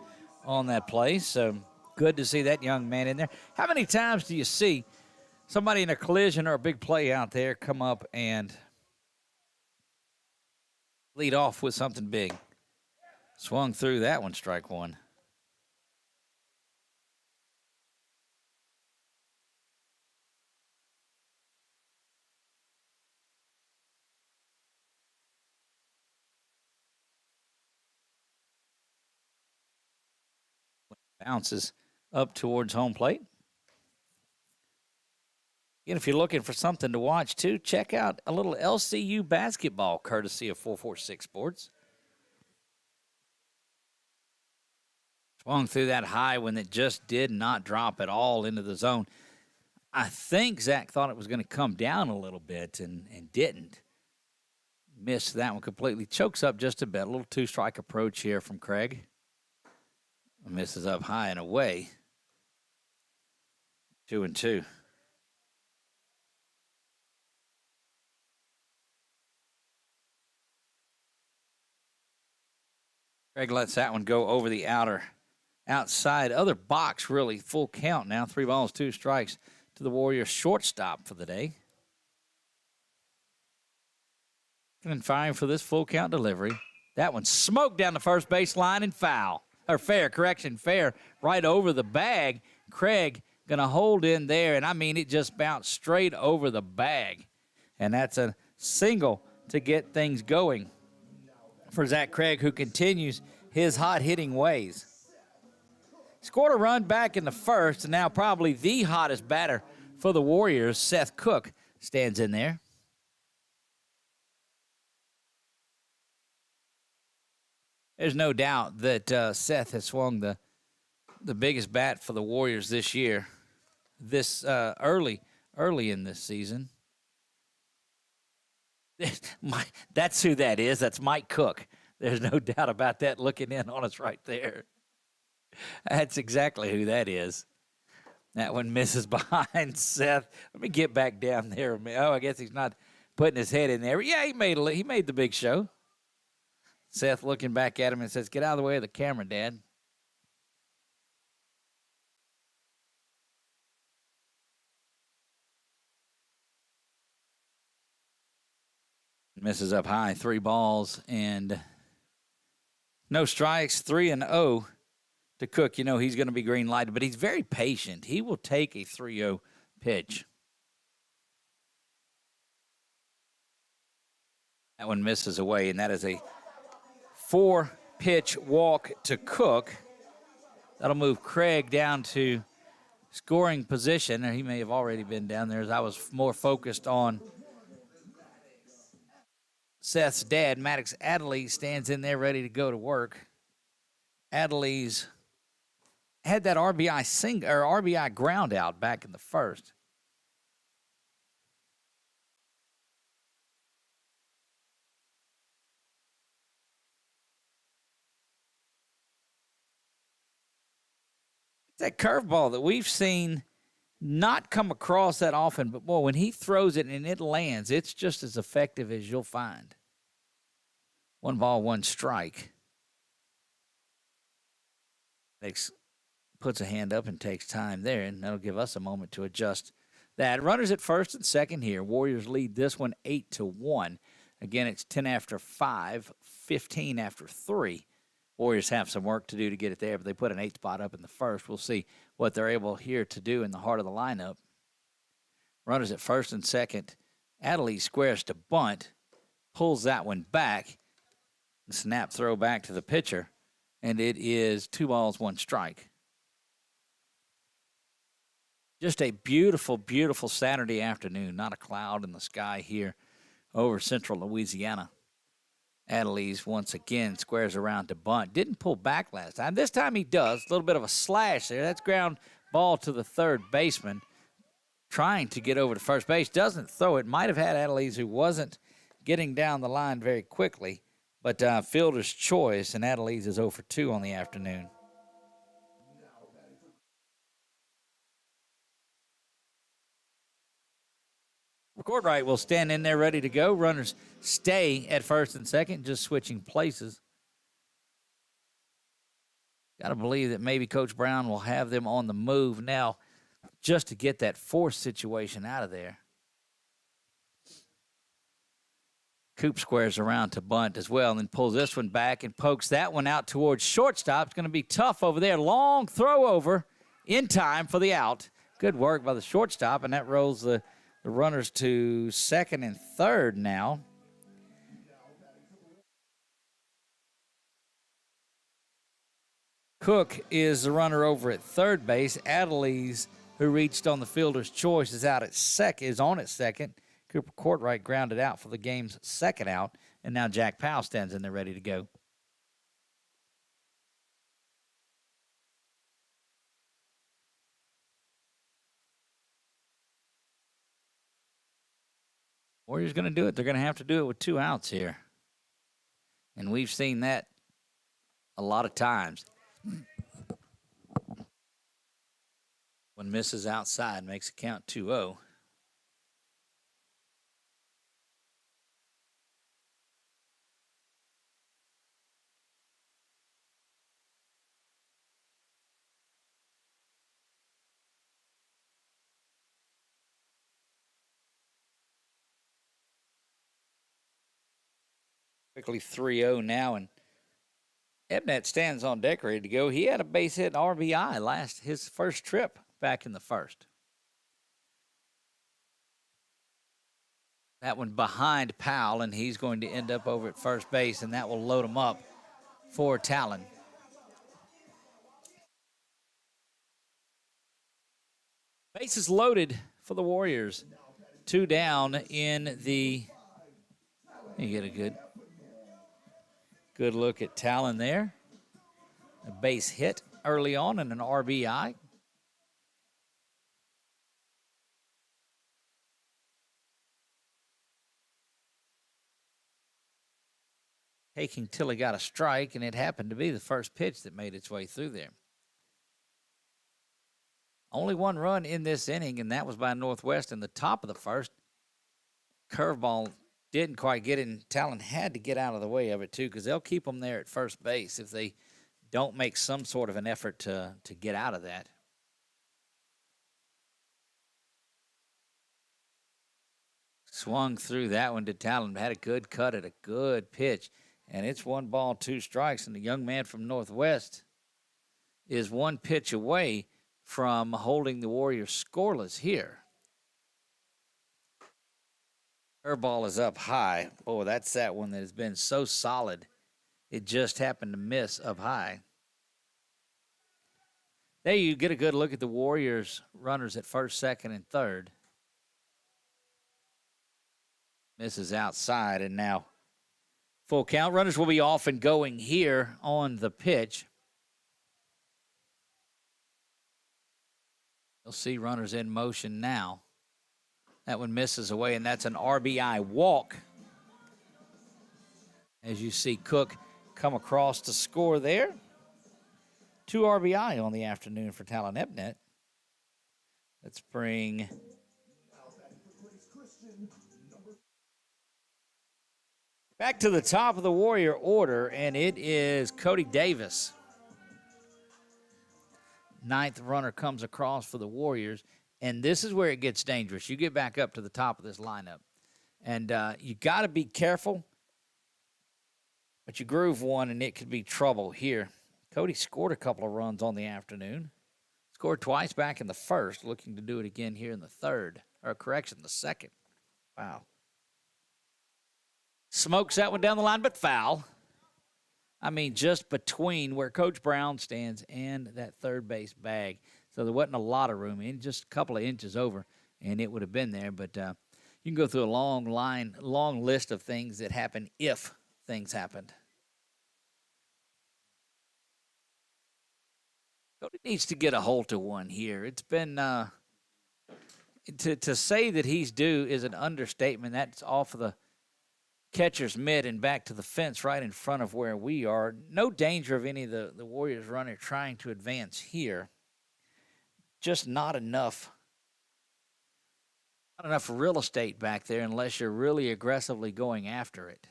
on that play. So Good to see that young man in there. How many times do you see somebody in a collision or a big play out there come up and lead off with something big? Swung through that one, strike one. Bounces up towards home plate. Again, if you're looking for something to watch, too, check out a little LCU basketball, courtesy of 446 Sports. Swung through that high when it just did not drop at all into the zone. I think Zach thought it was going to come down a little bit and didn't. Missed that one completely. Chokes up just a bit. A little two-strike approach here from Craig. Misses up high and away. 2-2. Craig lets that one go over the outside. Other box, really, full count now. 3 balls, 2 strikes to the Warriors shortstop for the day. And firing for this full count delivery. That one smoked down the first base line and foul. Or fair, right over the bag. Craig going to hold in there, and I mean it just bounced straight over the bag. And that's a single to get things going for Zach Craig, who continues his hot-hitting ways. Scored a run back in the first, and now probably the hottest batter for the Warriors, Seth Cook, stands in there. There's no doubt that Seth has swung the biggest bat for the Warriors this year, early in this season. That's who that is. That's Mike Cook. There's no doubt about that looking in on us right there. That's exactly who that is. That one misses behind Seth. Let me get back down there. Oh, I guess he's not putting his head in there. Yeah, he made the big show. Seth looking back at him and says, "Get out of the way of the camera, Dad." Misses up high, 3 balls and no strikes, 3-0 to Cook. You know he's going to be green lighted, but he's very patient. He will take a 3-0 pitch. That one misses away, and that is a 4-pitch walk to Cook. That'll move Craig down to scoring position. He may have already been down there, as I was more focused on Seth's dad. Maddox Adderley stands in there ready to go to work. Adderley's had that RBI ground out back in the first. That curveball that we've seen not come across that often, but boy, when he throws it and it lands, it's just as effective as you'll find. 1 ball, 1 strike. Puts a hand up and takes time there, and that'll give us a moment to adjust that. Runners at first and second here. Warriors lead this one 8-1. Again, it's 10 after 5, 15 after 3. Warriors have some work to do to get it there, but they put an 8th spot up in the first. We'll see what they're able here to do in the heart of the lineup. Runners at first and second. Adderley squares to bunt, pulls that one back. Snap throw back to the pitcher, and it is 2 balls, 1 strike. Just a beautiful, beautiful Saturday afternoon. Not a cloud in the sky here over central Louisiana. Adderley's once again squares around to bunt. Didn't pull back last time. This time he does. A little bit of a slash there. That's ground ball to the third baseman. Trying to get over to first base. Doesn't throw it. Might have had Adderley's, who wasn't getting down the line very quickly. But fielder's choice, and Adderley's is 0 for 2 on the afternoon. Courtright will stand in there ready to go. Runners stay at first and second, just switching places. Got to believe that maybe Coach Brown will have them on the move now just to get that force situation out of there. Coop squares around to bunt as well and then pulls this one back and pokes that one out towards shortstop. It's going to be tough over there. Long throw over in time for the out. Good work by the shortstop, and that rolls the runners to second and third now. Cook is the runner over at third base. Adelise, who reached on the fielder's choice, is on at second. Cooper Courtright grounded out for the game's second out, and now Jack Powell stands in there ready to go. Warriors going to do it. They're going to have to do it with 2 outs here. And we've seen that a lot of times. One misses outside, makes it count 2-0. Quickly 3-0 now, and Ebnet stands on deck ready to go. He had a base hit RBI his first trip back in the first. That one behind Powell, and he's going to end up over at first base, and that will load him up for Talon. Bases loaded for the Warriors. 2 down in the... You get a good look at Talon there. A base hit early on and an RBI. Taking till he got a strike, and it happened to be the first pitch that made its way through there. Only 1 run in this inning, and that was by Northwest in the top of the first. Curveball didn't quite get in. Talon had to get out of the way of it, too, because they'll keep them there at first base if they don't make some sort of an effort to get out of that. Swung through that one to Talon. Had a good cut at a good pitch. And it's 1 ball, 2 strikes. And the young man from Northwest is 1 pitch away from holding the Warriors scoreless here. Curveball is up high. Oh, that's that one that has been so solid. It just happened to miss up high. There you get a good look at the Warriors runners at first, second, and third. Misses outside, and now full count. Runners will be off and going here on the pitch. You'll see runners in motion now. That one misses away, and that's an RBI walk. As you see Cook come across to score there. 2 RBI on the afternoon for Talon Ebnet. Let's bring back to the top of the Warrior order, and it is Cody Davis. 9th runner comes across for the Warriors. And this is where it gets dangerous. You get back up to the top of this lineup. And you got to be careful. But you groove one, and it could be trouble here. Cody scored a couple of runs on the afternoon. Scored twice back in the first. Looking to do it again here in the third. Or correction, the second. Wow. Smokes that one down the line, but foul. I mean, just between where Coach Brown stands and that third base bag. So there wasn't a lot of room, in just a couple of inches over, and it would have been there. But you can go through a long list of things that happen if things happened. Cody needs to get a hold to one here. It's been to say that he's due is an understatement. That's off of the catcher's mitt and back to the fence right in front of where we are. No danger of any of the Warriors runner trying to advance here. Just not enough real estate back there unless you're really aggressively going after it.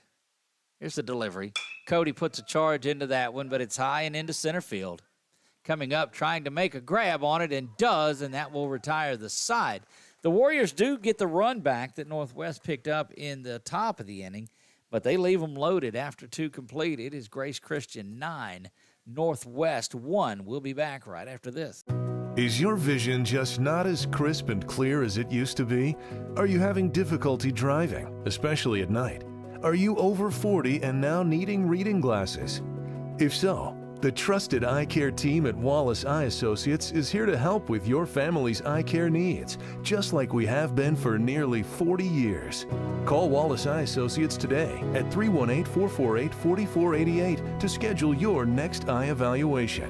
Here's the delivery. Cody puts a charge into that one, but it's high and into center field. coming up, trying to make a grab on it, and does, and that will retire the side. The Warriors do get the run back that Northwest picked up in the top of the inning, but they leave them loaded after 2 complete. It is Grace Christian 9, Northwest 1. We'll be back right after this. Is your vision just not as crisp and clear as it used to be? Are you having difficulty driving, especially at night? Are you over 40 and now needing reading glasses? If so, the trusted eye care team at Wallace Eye Associates is here to help with your family's eye care needs, just like we have been for nearly 40 years. Call Wallace Eye Associates today at 318-448-4488 to schedule your next eye evaluation.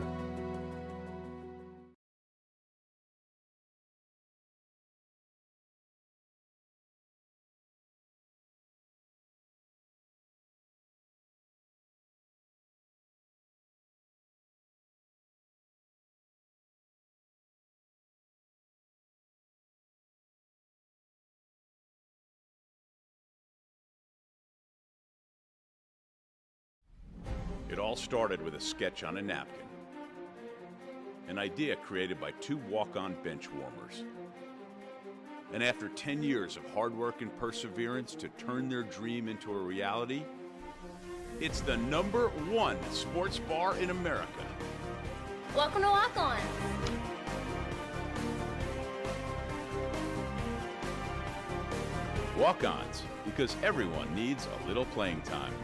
It all started with a sketch on a napkin. An idea created by 2 walk-on bench warmers. And after 10 years of hard work and perseverance to turn their dream into a reality, it's the #1 sports bar in America. Welcome to Walk On. Walk-ons, because everyone needs a little playing time.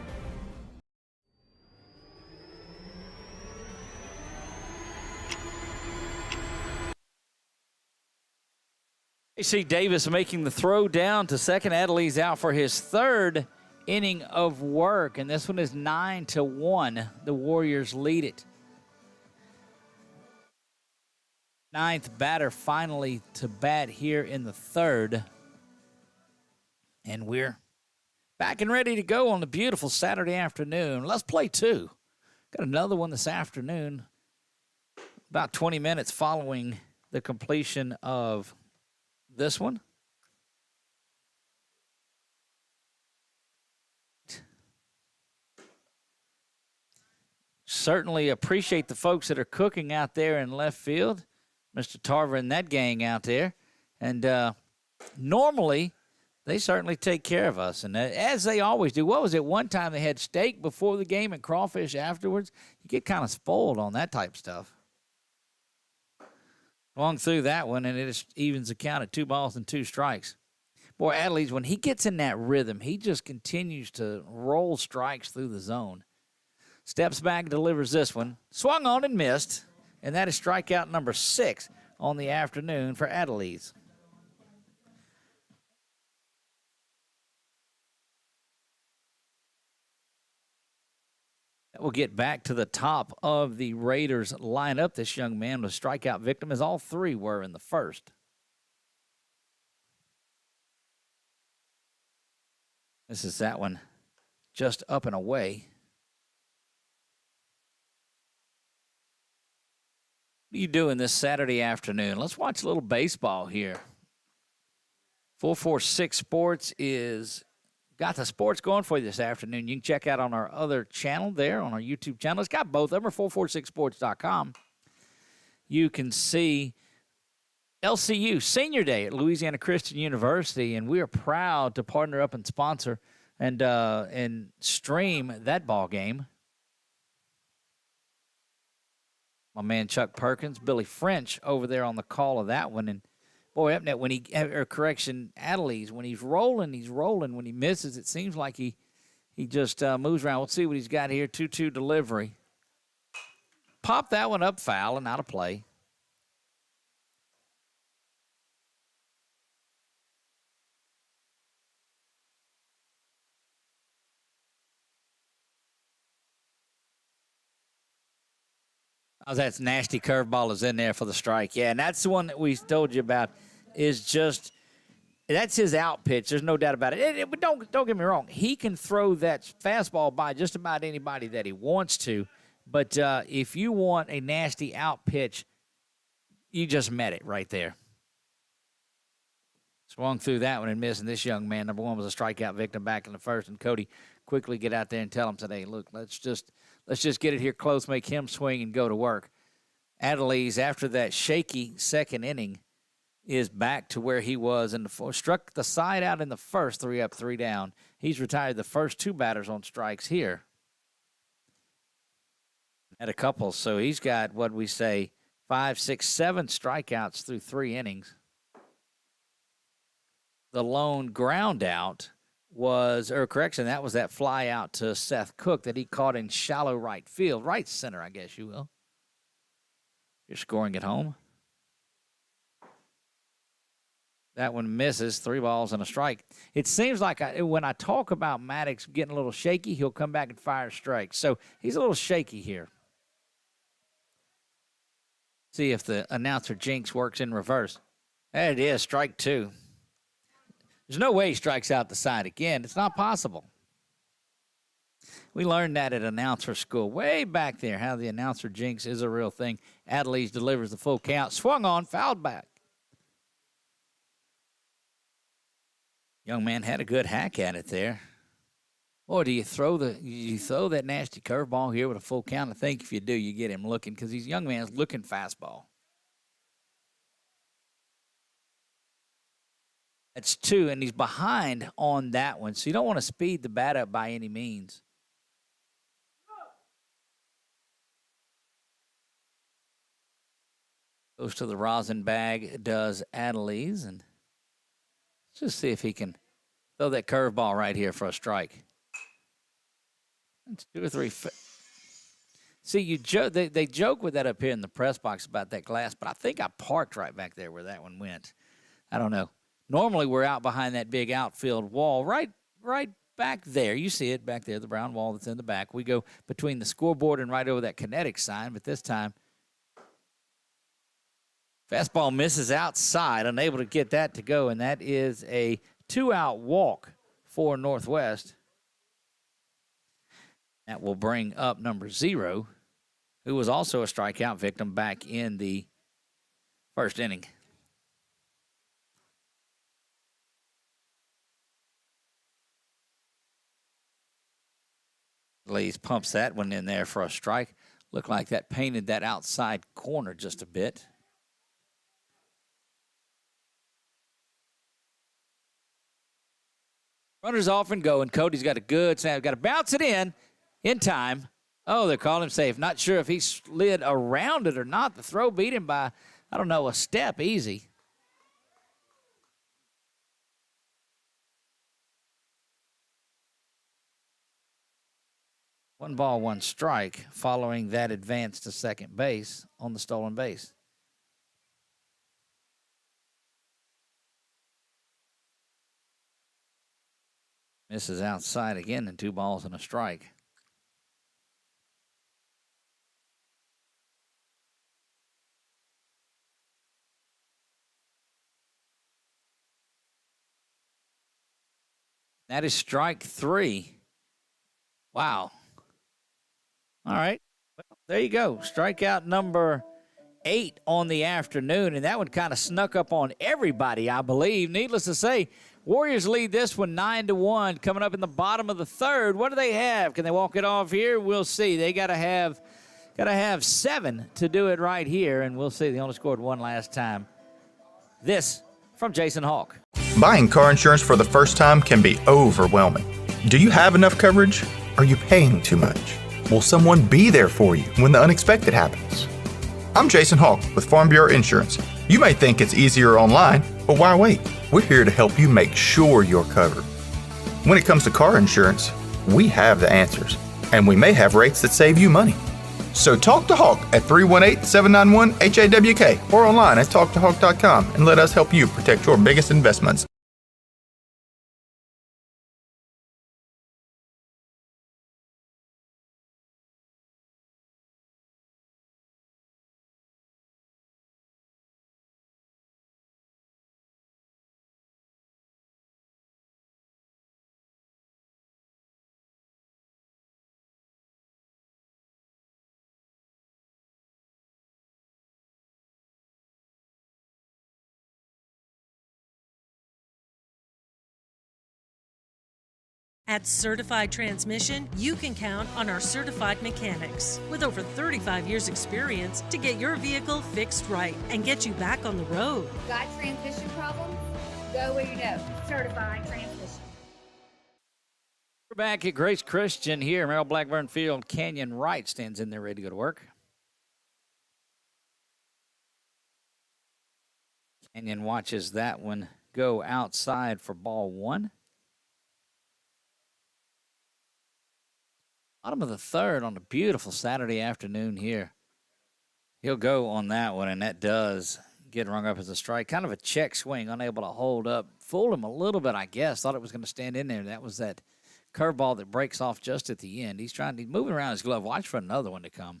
AC Davis making the throw down to second. Adelaide's out for his 3rd inning of work, and this one is 9-1. The Warriors lead it. 9th batter finally to bat here in the 3rd. And we're back and ready to go on a beautiful Saturday afternoon. Let's play 2. Got another one this afternoon, about 20 minutes following the completion of this one. Certainly appreciate the folks that are cooking out there in left field, Mr. Tarver and that gang out there. And normally, they certainly take care of us, and as they always do. What was it? One time they had steak before the game and crawfish afterwards. You get kind of spoiled on that type of stuff. Swung through that one, and it just evens the count at 2 balls and 2 strikes. Boy, Adelaide's, when he gets in that rhythm, he just continues to roll strikes through the zone. Steps back, delivers this one. Swung on and missed, and that is strikeout number 6 on the afternoon for Adelaide's. We'll get back to the top of the Raiders lineup. This young man was a strikeout victim, as all 3 were in the 1st. This is that one just up and away. What are you doing this Saturday afternoon? Let's watch a little baseball here. 446 Sports is got the sports going for you this afternoon. You can check out on our other channel there, on our YouTube channel. It's got both of them, 446sports.com. You can see LCU Senior Day at Louisiana Christian University, and we are proud to partner up and sponsor and stream that ball game. My man Chuck Perkins, Billy French over there on the call of that one, and boy, Epnet, when Adelaide's, when he's rolling, he's rolling. When he misses, it seems like he just moves around. We'll see what he's got here. 2-2 delivery. Pop that one up foul and out of play. Oh, that's nasty curveball is in there for the strike. Yeah, and that's the one that we told you about is just – that's his out pitch. There's no doubt about it. But don't get me wrong. He can throw that fastball by just about anybody that he wants to. But if you want a nasty out pitch, you just met it right there. Swung through that one and missed. And this young man, number 1, was a strikeout victim back in the 1st. And Cody quickly get out there and tell him today, look, let's just get it here close, make him swing and go to work. Adelise, after that shaky second inning, is back to where he was in the fourth. Struck the side out in the first, 3 up, 3 down. He's retired the first 2 batters on strikes here. Had a couple, so he's got, what we say, 5, 6, 7 strikeouts through 3 innings. The lone ground out was, or correction, that was that fly out to Seth Cook that he caught in shallow right field, right center, I guess you will. You're scoring at home. That one misses, 3 balls and a strike. It seems like when I talk about Maddox getting a little shaky, he'll come back and fire strikes. So he's a little shaky here. See if the announcer jinx works in reverse. There it is, strike 2. There's no way he strikes out the side again. It's not possible. We learned that at announcer school way back there, how the announcer jinx is a real thing. Adelise delivers the full count. Swung on, fouled back. Young man had a good hack at it there. Or do you throw that nasty curveball here with a full count? I think if you do, you get him looking because these young man's looking fastball. That's 2, and he's behind on that one, so you don't want to speed the bat up by any means. Goes to the rosin bag, does Adelise, and let's just see if he can throw that curveball right here for a strike. That's 2 or 3. See, they joke with that up here in the press box about that glass, but I think I parked right back there where that one went. I don't know. Normally we're out behind that big outfield wall, right back there. You see it back there, the brown wall that's in the back. We go between the scoreboard and right over that kinetic sign, but this time fastball misses outside, unable to get that to go, and that is a 2-out walk for Northwest. That will bring up number 0, who was also a strikeout victim back in the first inning. Lees pumps that one in there for a strike. Looked like that painted that outside corner just a bit. Runners off and go, and Cody's got a good snap. Got to bounce it in time. Oh, they called him safe. Not sure if he slid around it or not. The throw beat him by, I don't know, a step easy. One ball, one strike following that advance to second base on the stolen base. Misses outside again, and 2 balls and a strike. That is strike 3. Wow. All right. Well, there you go. Strikeout number 8 on the afternoon, and that one kind of snuck up on everybody, I believe. Needless to say, Warriors lead this one 9-1. Coming up in the bottom of the third. What do they have? Can they walk it off here? We'll see. They got to have 7 to do it right here, and we'll see. They only scored 1 last time. This from Jason Hawk. Buying car insurance for the first time can be overwhelming. Do you have enough coverage? Are you paying too much? Will someone be there for you when the unexpected happens? I'm Jason Hawk with Farm Bureau Insurance. You may think it's easier online, but why wait? We're here to help you make sure you're covered. When it comes to car insurance, we have the answers, and we may have rates that save you money. So talk to Hawk at 318-791-HAWK or online at talktohawk.com and let us help you protect your biggest investments. At Certified Transmission, you can count on our certified mechanics with over 35 years experience to get your vehicle fixed right and get you back on the road. Got transmission problems? Go where you know. Certified Transmission. We're back at Grace Christian here, Merrill Blackburn Field. Canyon Wright stands in there ready to go to work. Canyon watches that one go outside for ball one. Bottom of the third on a beautiful Saturday afternoon here. He'll go on that one, and that does get rung up as a strike. Kind of a check swing, unable to hold up. Fooled him a little bit, I guess. Thought it was going to stand in there. That was that curveball that breaks off just at the end. He's moving around his glove. Watch for another one to come.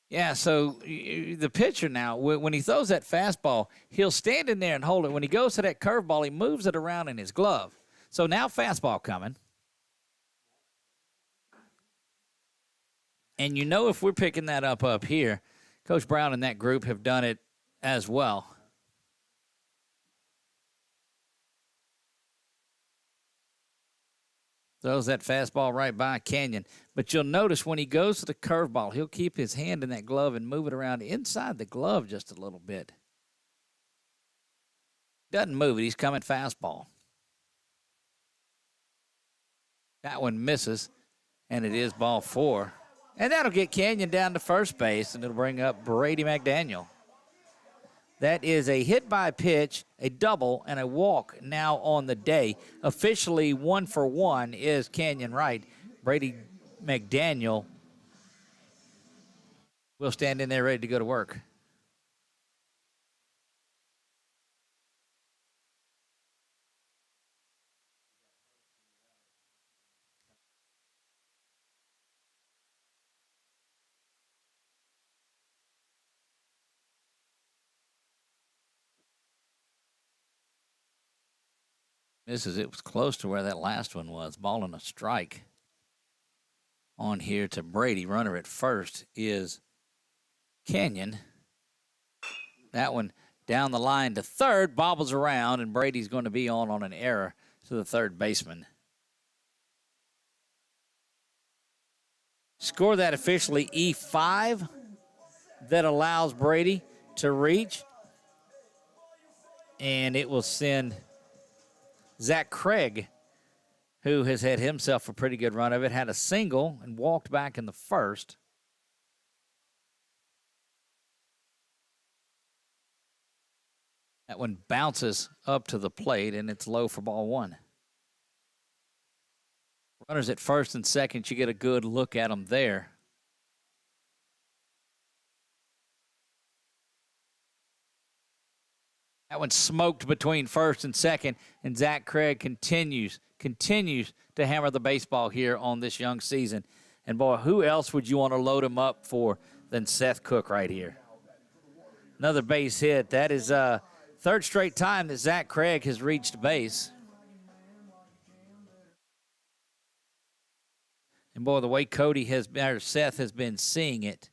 Yeah, so the pitcher now, when he throws that fastball, he'll stand in there and hold it. When he goes to that curveball, he moves it around in his glove. So now fastball coming. And you know if we're picking that up here, Coach Brown and that group have done it as well. Throws that fastball right by Canyon. But you'll notice when he goes to the curveball, he'll keep his hand in that glove and move it around inside the glove just a little bit. Doesn't move it. He's coming fastball. That one misses, and it is ball four. And that'll get Canyon down to first base, and it'll bring up Brady McDaniel. That is a hit by pitch, a double, and a walk now on the day. Officially 1 for 1 is Canyon Wright. Brady McDaniel will stand in there ready to go to work. It was close to where that last one was. Ball and a strike on here to Brady. Runner at first is Canyon. That one down the line to third, bobbles around, and Brady's going to be on an error to the third baseman. Score that officially E5. That allows Brady to reach, and it will send Zach Craig, who has had himself a pretty good run of it, had a single and walked back in the first. That one bounces up to the plate, and it's low for ball one. Runners at first and second, you get a good look at them there. That one smoked between first and second, and Zach Craig continues to hammer the baseball here on this young season. And, boy, who else would you want to load him up for than Seth Cook right here? Another base hit. That is third straight time that Zach Craig has reached base. And, boy, the way Seth has been seeing it,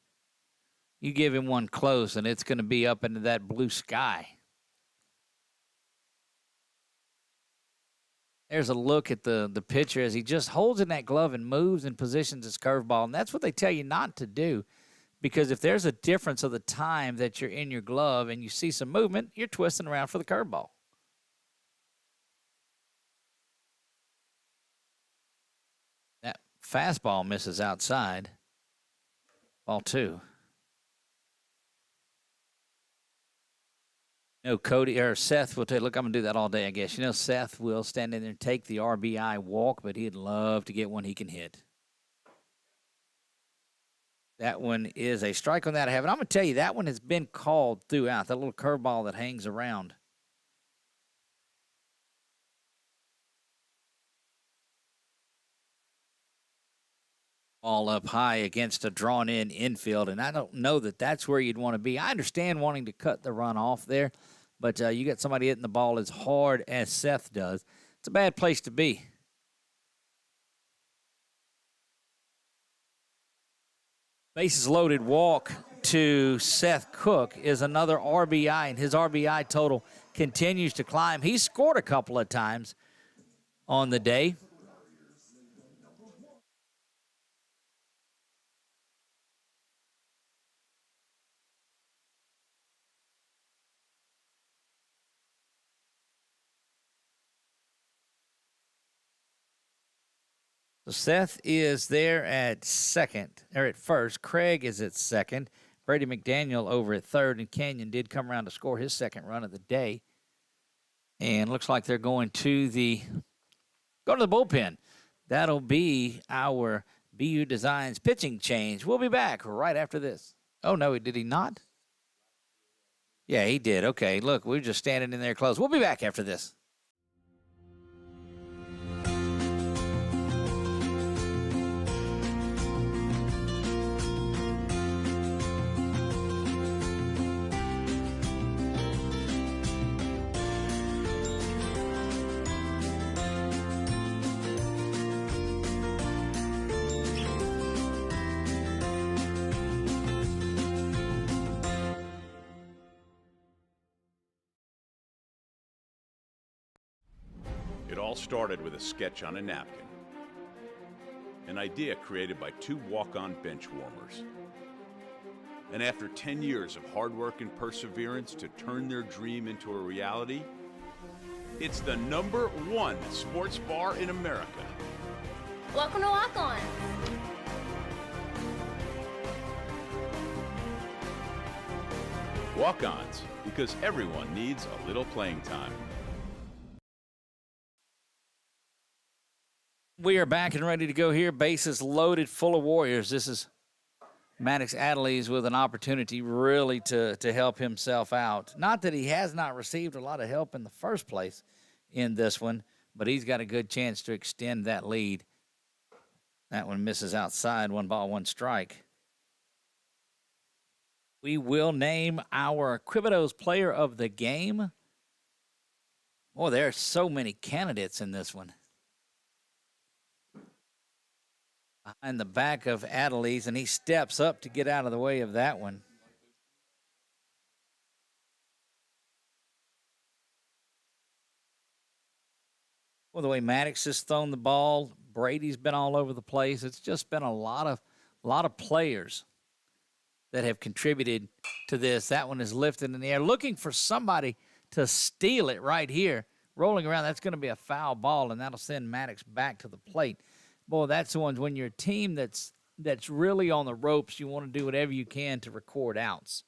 you give him one close, and it's going to be up into that blue sky. There's a look at the pitcher as he just holds in that glove and moves and positions his curveball. And that's what they tell you not to do, because if there's a difference of the time that you're in your glove and you see some movement, you're twisting around for the curveball. That fastball misses outside. Ball two. Seth will tell you, look, I'm going to do that all day, I guess. Seth will stand in there and take the RBI walk, but he'd love to get one he can hit. That one is a strike on that I have. And I'm going to tell you, that one has been called throughout, that little curveball that hangs around. Ball up high against a drawn-in infield, and I don't know that that's where you'd want to be. I understand wanting to cut the run off there, but you got somebody hitting the ball as hard as Seth does. It's a bad place to be. Bases loaded walk to Seth Cook is another RBI, and his RBI total continues to climb. He's scored a couple of times, on the day. So Seth is there at first. Craig is at second. Brady McDaniel over at third, and Canyon did come around to score his second run of the day. And looks like they're going to the bullpen. That'll be our BU Designs pitching change. We'll be back right after this. Oh, no, did he not? Yeah, he did. Okay, look, we're just standing in there close. We'll be back after this. It all started with a sketch on a napkin. An idea created by two walk-on bench warmers. And after 10 years of hard work and perseverance to turn their dream into a reality, it's the #1 sports bar in America. Welcome to Walk On. Walk-ons, because everyone needs a little playing time. We are back and ready to go here. Bases loaded, full of Warriors. This is Maddox Adelise with an opportunity really to help himself out. Not that he has not received a lot of help in the first place in this one, but he's got a good chance to extend that lead. That one misses outside, 1-1 We will name our Quibitos player of the game. Oh, there are so many candidates in this one. Behind the back of Adelise, and he steps up to get out of the way of that one. Well, the way Maddox has thrown the ball, Brady's been all over the place. It's just been a lot of players that have contributed to this. That one is lifted in the air, looking for somebody to steal it right here. Rolling around, that's going to be a foul ball, and that'll send Maddox back to the plate. Boy, that's the ones when you're a team that's really on the ropes, you want to do whatever you can to record outs.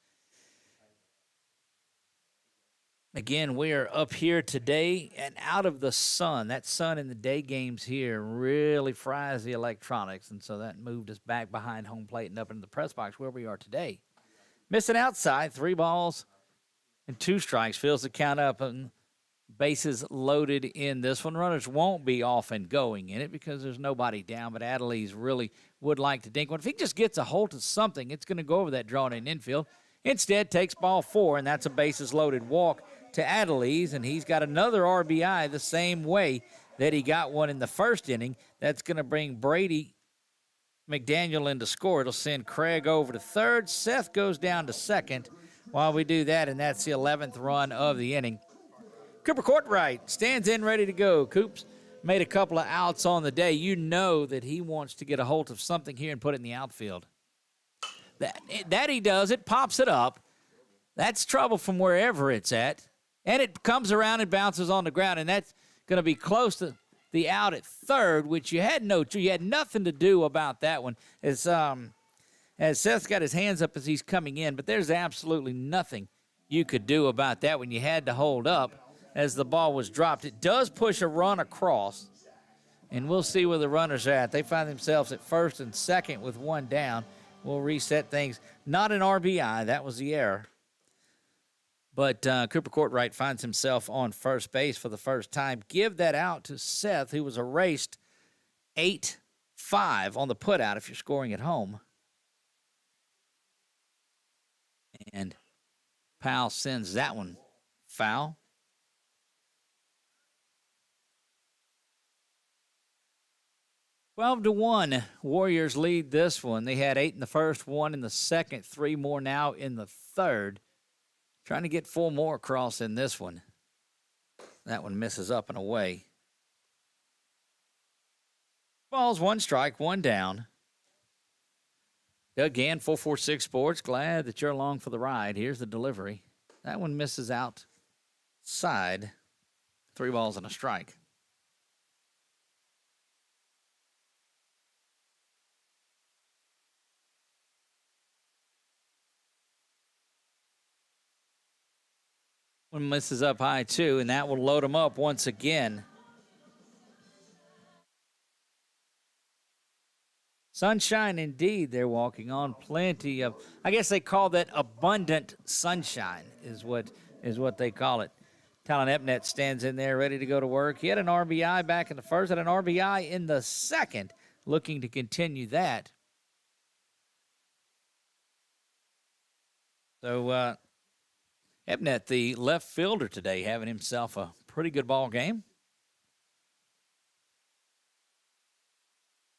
Again, we are up here today and out of the sun. That sun in the day games here really fries the electronics, and so that moved us back behind home plate and up into the press box where we are today. Missing outside, 3 balls and 2 strikes. Fills the count up, and bases loaded in this one. Runners won't be off and going in it because there's nobody down, but Adelise really would like to dink one. If he just gets a hold of something, it's going to go over that drawn in infield. Instead, takes ball 4, and that's a bases loaded walk to Adelise, and he's got another RBI the same way that he got one in the first inning. That's going to bring Brady McDaniel in to score. It'll send Craig over to third. Seth goes down to second while we do that, and that's the 11th run of the inning. Cooper Courtright stands in ready to go. Coops made a couple of outs on the day. You know that he wants to get a hold of something here and put it in the outfield. That he does. It pops it up. That's trouble from wherever it's at. And it comes around and bounces on the ground, and that's going to be close to the out at third, which you had nothing to do about that one. As Seth's got his hands up as he's coming in, but there's absolutely nothing you could do about that when you had to hold up as the ball was dropped. It does push a run across, and we'll see where the runners are at. They find themselves at first and second with 1 down. We'll reset things. Not an RBI. That was the error. But Cooper Courtright finds himself on first base for the first time. Give that out to Seth, who was erased 8-5 on the putout if you're scoring at home. And Powell sends that one foul. (12-1). Warriors lead this one. They had 8 in the first, 1 in the second, 3 more now in the third. Trying to get 4 more across in this one. That one misses up and away. Balls, 1 strike, 1 down. Doug Gann, 446 Sports. Glad that you're along for the ride. Here's the delivery. That one misses outside. 3 balls and a strike. One misses up high, too, and that will load them up once again. Sunshine indeed they're walking on. Plenty of, I guess they call that abundant sunshine is what they call it. Talon Epnet stands in there ready to go to work. He had an RBI back in the first, had an RBI in the second, looking to continue that. So Epnet, the left fielder today, having himself a pretty good ball game.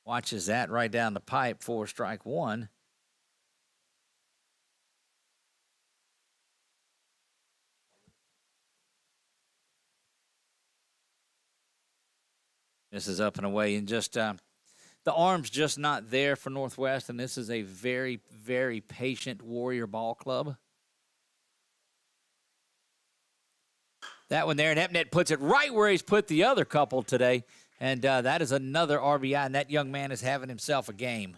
Watches that right down the pipe for strike 1. This is up and away, and just the arm's just not there for Northwest, and this is a very, very patient Warrior ball club. That one there, and Epnet puts it right where he's put the other couple today. And that is another RBI, and that young man is having himself a game.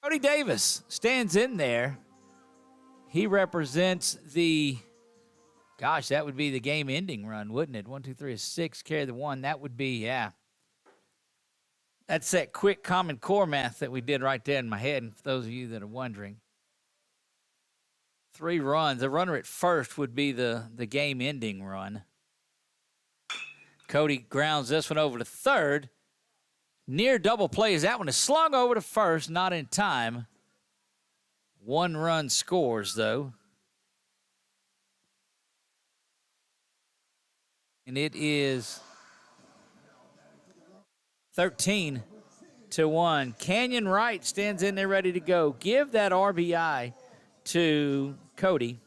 Cody Davis stands in there. He represents the, gosh, that would be the game-ending run, wouldn't it? 1, 2, 3, 6, carry the 1. That would be, yeah. That's that quick Common Core math that we did right there in my head, and for those of you that are wondering. 3 runs. The runner at first would be the game-ending run. Cody grounds this one over to third. Near double plays. That one is slung over to first, not in time. 1 run scores, though. And it is 13-1. Canyon Wright stands in there ready to go. Give that RBI to Cody.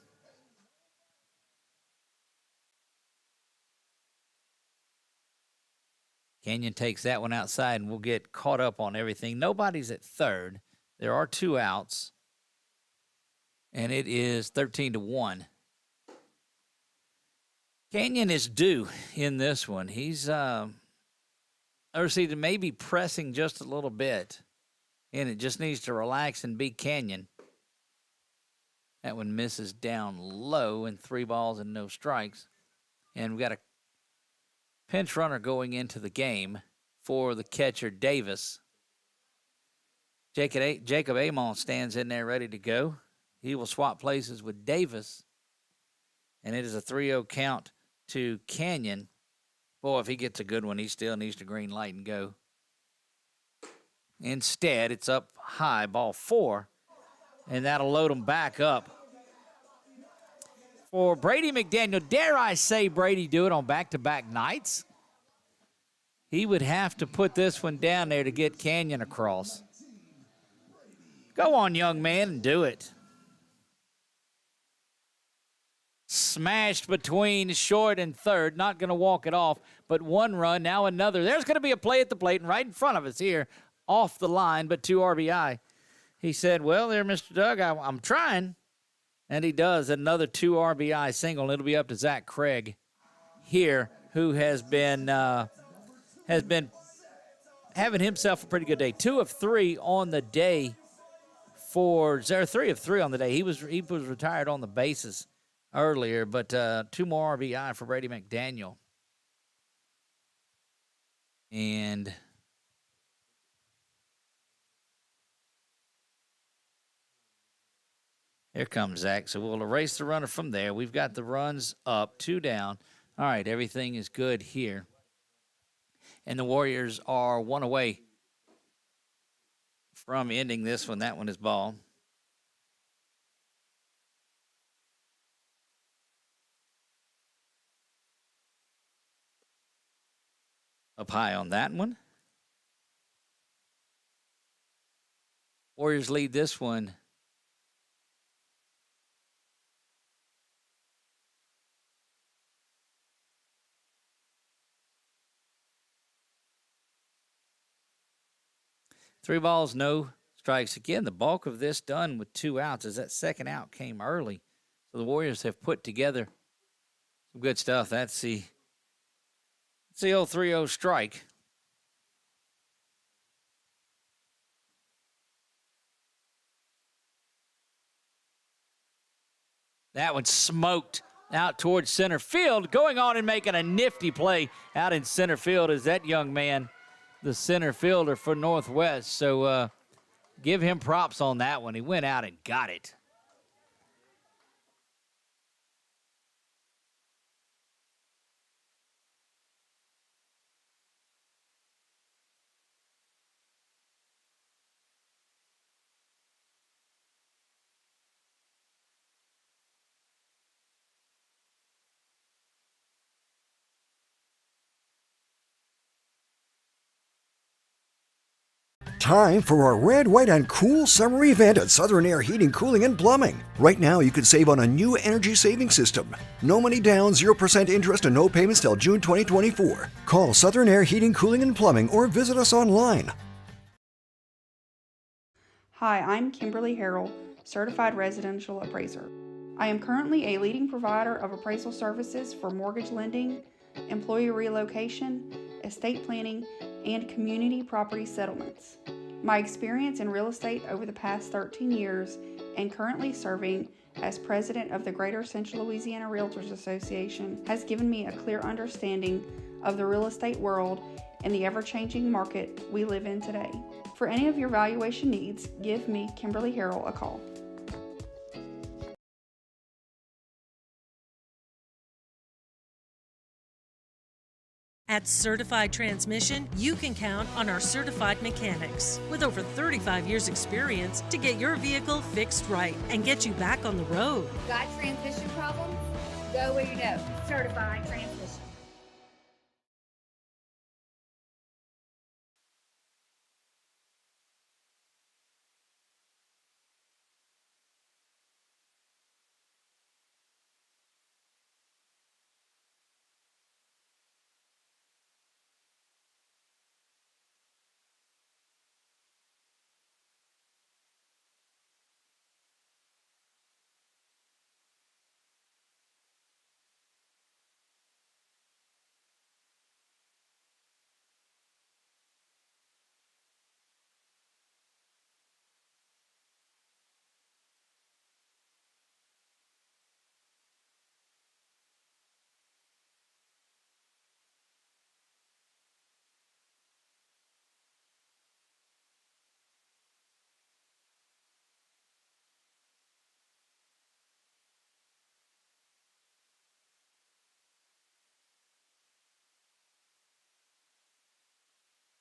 Canyon takes that one outside, and we'll get caught up on everything. Nobody's at third. There are 2 outs, and it is 13-1. Canyon is due in this one. He's maybe pressing just a little bit, and it just needs to relax and be Canyon. That one misses down low, and 3 balls and no strikes. And we've got a pinch runner going into the game for the catcher, Davis. Jacob Amon stands in there ready to go. He will swap places with Davis. And it is a 3-0 count to Canyon. Boy, if he gets a good one, he still needs to green light and go. Instead, it's up high, ball 4. And that'll load him back up. For Brady McDaniel, dare I say Brady do it on back-to-back nights? He would have to put this one down there to get Canyon across. Go on, young man, and do it. Smashed between short and third. Not going to walk it off, but 1 run, now another. There's going to be a play at the plate, and right in front of us here, off the line, but 2 RBI. He said, well, there, Mr. Doug, I'm trying. And he does another 2 RBI single, and it'll be up to Zach Craig here, who has been having himself a pretty good day. 2 of 3 on the day for 3 of 3 on the day. He was retired on the bases earlier, but 2 more RBI for Brady McDaniel. And here comes Zach. So we'll erase the runner from there. We've got the runs up, 2 down. All right, everything is good here. And the Warriors are 1 away from ending this one. That one is ball. Up high on that one. Warriors lead this one 3 balls, no strikes. Again, the bulk of this done with 2 outs as that second out came early. So the Warriors have put together some good stuff. That's the old 3-0 strike. That one smoked out towards center field. Going on and making a nifty play out in center field is that young man, the center fielder for Northwest. So give him props on that one. He went out and got it. Time for a red, white, and cool summer event at Southern Air Heating, Cooling, and Plumbing. Right now, you can save on a new energy saving system. No money down, 0% interest, and no payments till June 2024. Call Southern Air Heating, Cooling, and Plumbing or visit us online. Hi, I'm Kimberly Harrell, Certified Residential Appraiser. I am currently a leading provider of appraisal services for mortgage lending, employee relocation, estate planning, and community property settlements. My experience in real estate over the past 13 years and currently serving as president of the Greater Central Louisiana Realtors Association has given me a clear understanding of the real estate world and the ever-changing market we live in today. For any of your valuation needs, give me, Kimberly Harrell, a call. At Certified Transmission, you can count on our certified mechanics with over 35 years experience to get your vehicle fixed right and get you back on the road. Got transmission problems? Go where you know. Certified Transmission.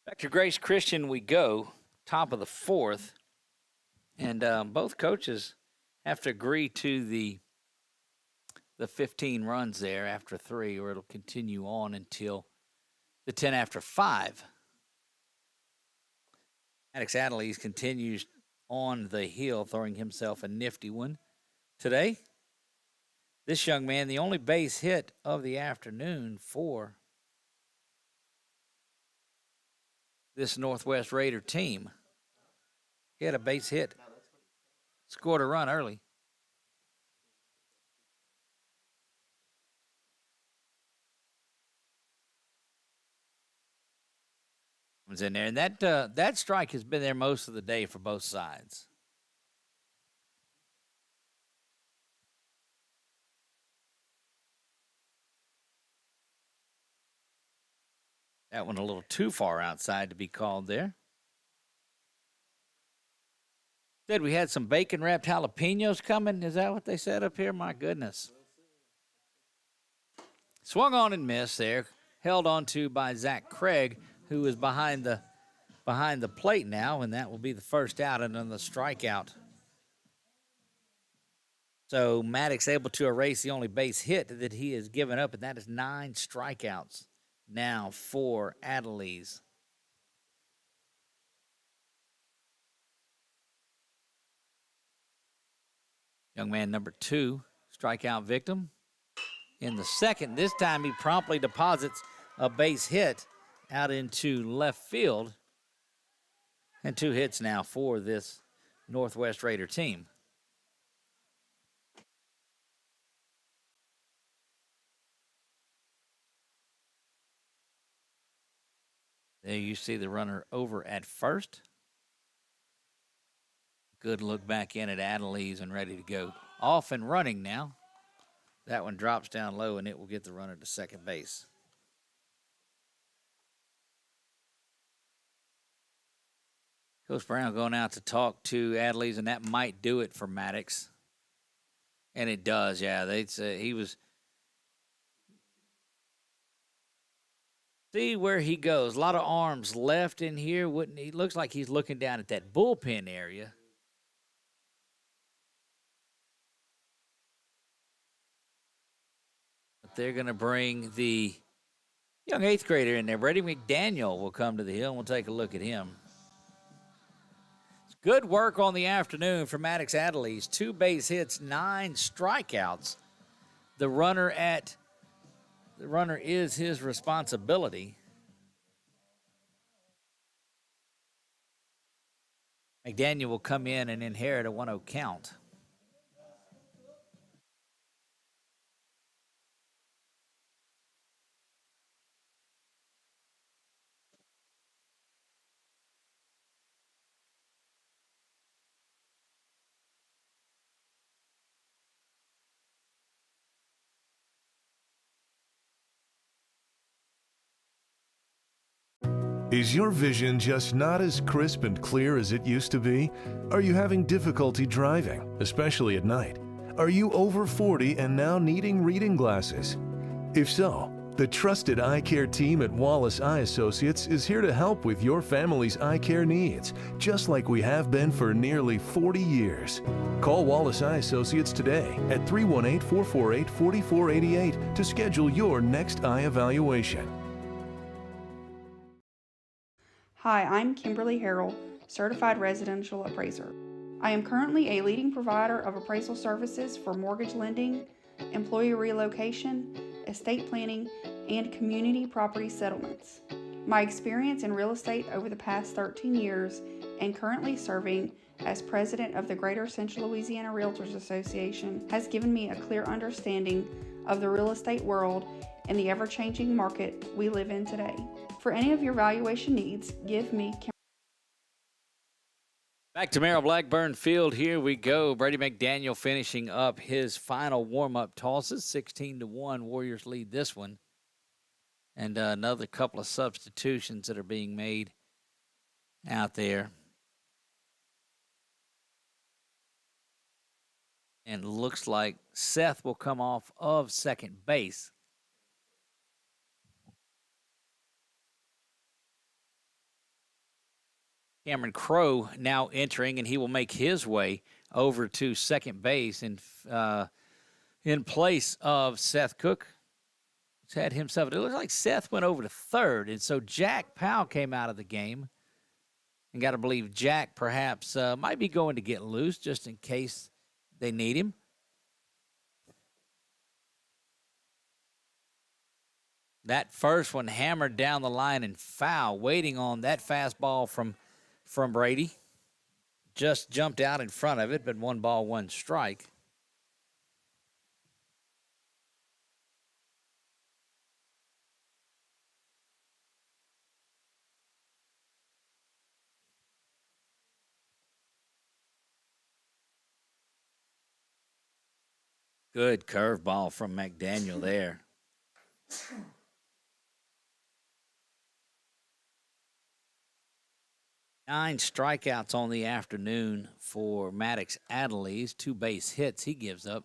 Back to Grace Christian we go, top of the 4th. And both coaches have to agree to the 15 runs there after 3, or it'll continue on until the 10 after 5. Maddox Adelise continues on the hill, throwing himself a nifty one today. This young man, the only base hit of the afternoon for this Northwest Raider team. He had a base hit. Scored a run early. Was in there, and that strike has been there most of the day for both sides. That one a little too far outside to be called there. Said we had some bacon-wrapped jalapenos coming. Is that what they said up here? My goodness. Swung on and missed there. Held on to by Zach Craig, who is behind the plate now, and that will be the first out and then the strikeout. So Maddox able to erase the only base hit that he has given up, and that is 9 strikeouts now for Adelise. Young man number 2, strikeout victim. In the second, this time he promptly deposits a base hit out into left field. And 2 hits now for this Northwest Raider team. There you see the runner over at first. Good look back in at Adelise and ready to go. Off and running now. That one drops down low, and it will get the runner to second base. Coach Brown going out to talk to Adelise, and that might do it for Maddox. And it does, yeah. He was. See where he goes. A lot of arms left in here. He looks like he's looking down at that bullpen area. But they're going to bring the young 8th grader in there. Brady McDaniel will come to the hill, and we'll take a look at him. Good work on the afternoon for Maddox Adelise. 2 base hits, 9 strikeouts. The runner is his responsibility. McDaniel will come in and inherit a 1-0 count. Is your vision just not as crisp and clear as it used to be? Are you having difficulty driving, especially at night? Are you over 40 and now needing reading glasses? If so, the trusted eye care team at Wallace Eye Associates is here to help with your family's eye care needs, just like we have been for nearly 40 years. Call Wallace Eye Associates today at 318-448-4488 to schedule your next eye evaluation. Hi, I'm Kimberly Harrell, Certified Residential Appraiser. I am currently a leading provider of appraisal services for mortgage lending, employee relocation, estate planning, and community property settlements. My experience in real estate over the past 13 years and currently serving as president of the Greater Central Louisiana Realtors Association has given me a clear understanding of the real estate world and the ever-changing market we live in today. For any of your valuation needs, give me. Back to Merrill Blackburn Field. Here we go. Brady McDaniel finishing up his final warm-up tosses. 16-1, Warriors lead this one. And another couple of substitutions that are being made out there. And looks like Seth will come off of second base. Cameron Crowe now entering, and he will make his way over to second base in place of Seth Cook. He's had himself. It looks like Seth went over to third, and so Jack Powell came out of the game. And got to believe Jack perhaps might be going to get loose just in case they need him. That first one hammered down the line and foul, waiting on that fastball from Brady. Just jumped out in front of it, but 1 ball, 1 strike. Good curveball from McDaniel there. Nine strikeouts on the afternoon for Maddox Adelise. 2 base hits he gives up.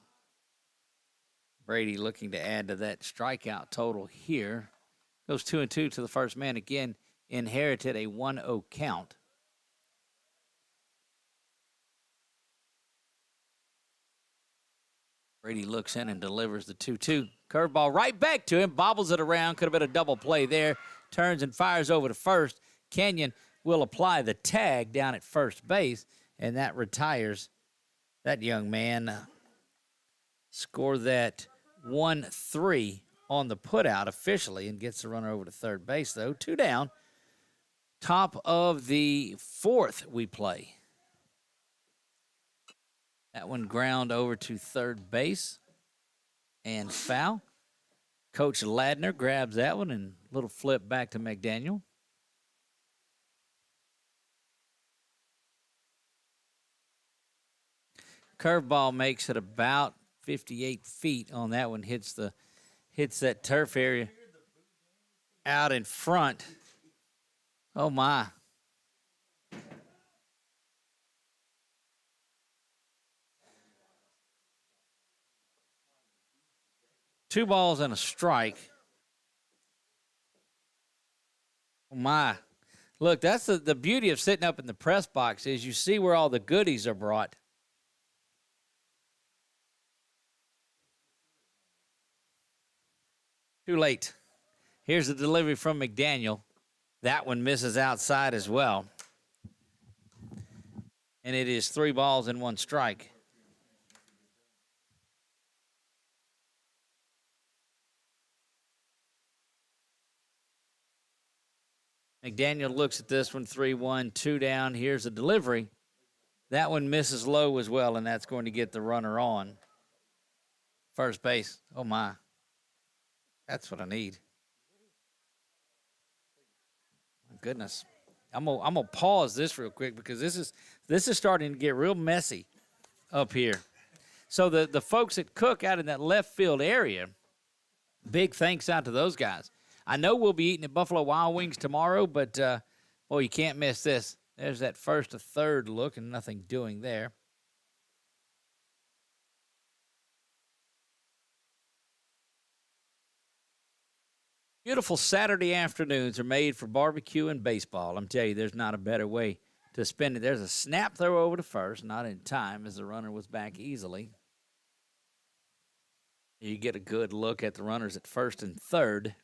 Brady looking to add to that strikeout total here. Goes 2-2 to the first man again. Inherited a 1-0 count. Brady looks in and delivers the 2-2. Curveball right back to him. Bobbles it around. Could have been a double play there. Turns and fires over to first. Kenyon will apply the tag down at first base, and that retires that young man. Score that 1-3 on the putout officially and gets the runner over to third base, though. 2 down. Top of the fourth we play. That one ground over to third base and foul. Coach Ladner grabs that one and little flip back to McDaniel. Curveball makes it about 58 feet on that one. Hits that turf area out in front. Oh, my. Two balls and a strike. Oh, my. Look, that's the beauty of sitting up in the press box is you see where all the goodies are brought. Too late. Here's the delivery from McDaniel. That one misses outside as well. And it is 3 balls and 1 strike. McDaniel looks at this one, 3-1, 2 down. Here's a delivery. That one misses low as well, and that's going to get the runner on. First base. Oh, my. That's what I need. My goodness. I'm gonna pause this real quick because this is starting to get real messy up here. So the folks at Cook out in that left field area, big thanks out to those guys. I know we'll be eating at Buffalo Wild Wings tomorrow, but boy, you can't miss this. There's that first to third look and nothing doing there. Beautiful Saturday afternoons are made for barbecue and baseball. I'm telling you, there's not a better way to spend it. There's a snap throw over to first, not in time as the runner was back easily. You get a good look at the runners at first and third.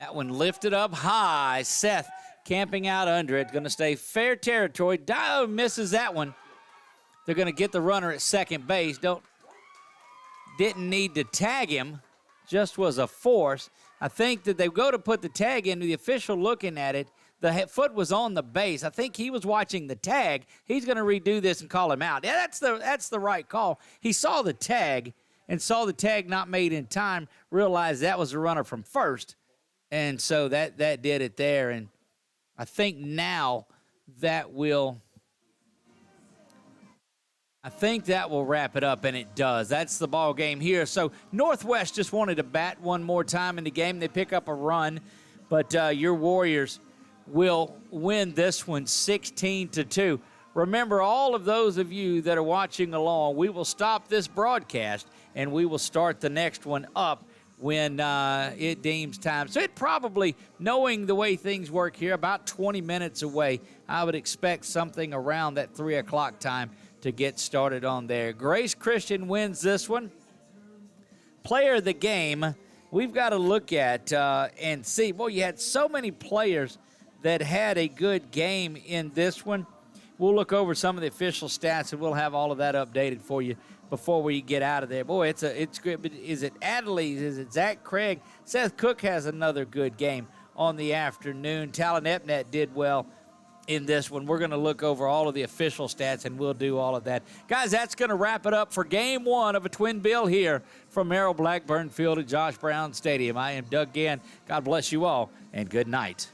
That one lifted up high. Seth camping out under it. Going to stay fair territory. Dio misses that one. They're going to get the runner at second base. Didn't need to tag him. Just was a force. I think that they go to put the tag in. The official looking at it, the foot was on the base. I think he was watching the tag. He's going to redo this and call him out. Yeah, that's the right call. He saw the tag and saw the tag not made in time, realized that was a runner from first, and so that did it there. And I think now that will wrap it up, and it does. That's the ball game here. So Northwest just wanted to bat one more time in the game. They pick up a run, but your Warriors will win this one 16-2. Remember, all of those of you that are watching along, we will stop this broadcast, and we will start the next one up when it deems time. So it probably, knowing the way things work here, about 20 minutes away, I would expect something around that 3 o'clock time to get started on there. Grace Christian wins this one. Player of the game, we've got to look at and see. Boy, you had so many players that had a good game in this one. We'll look over some of the official stats, and we'll have all of that updated for you before we get out of there. Boy, it's good. But is it Adley? Is it Zach Craig? Seth Cook has another good game on the afternoon. Talon Epnet did well in this one. We're going to look over all of the official stats, and we'll do all of that. Guys, that's going to wrap it up for Game 1 of a twin bill here from Merrill Blackburn Field at Josh Brown Stadium. I am Doug Gann. God bless you all, and good night.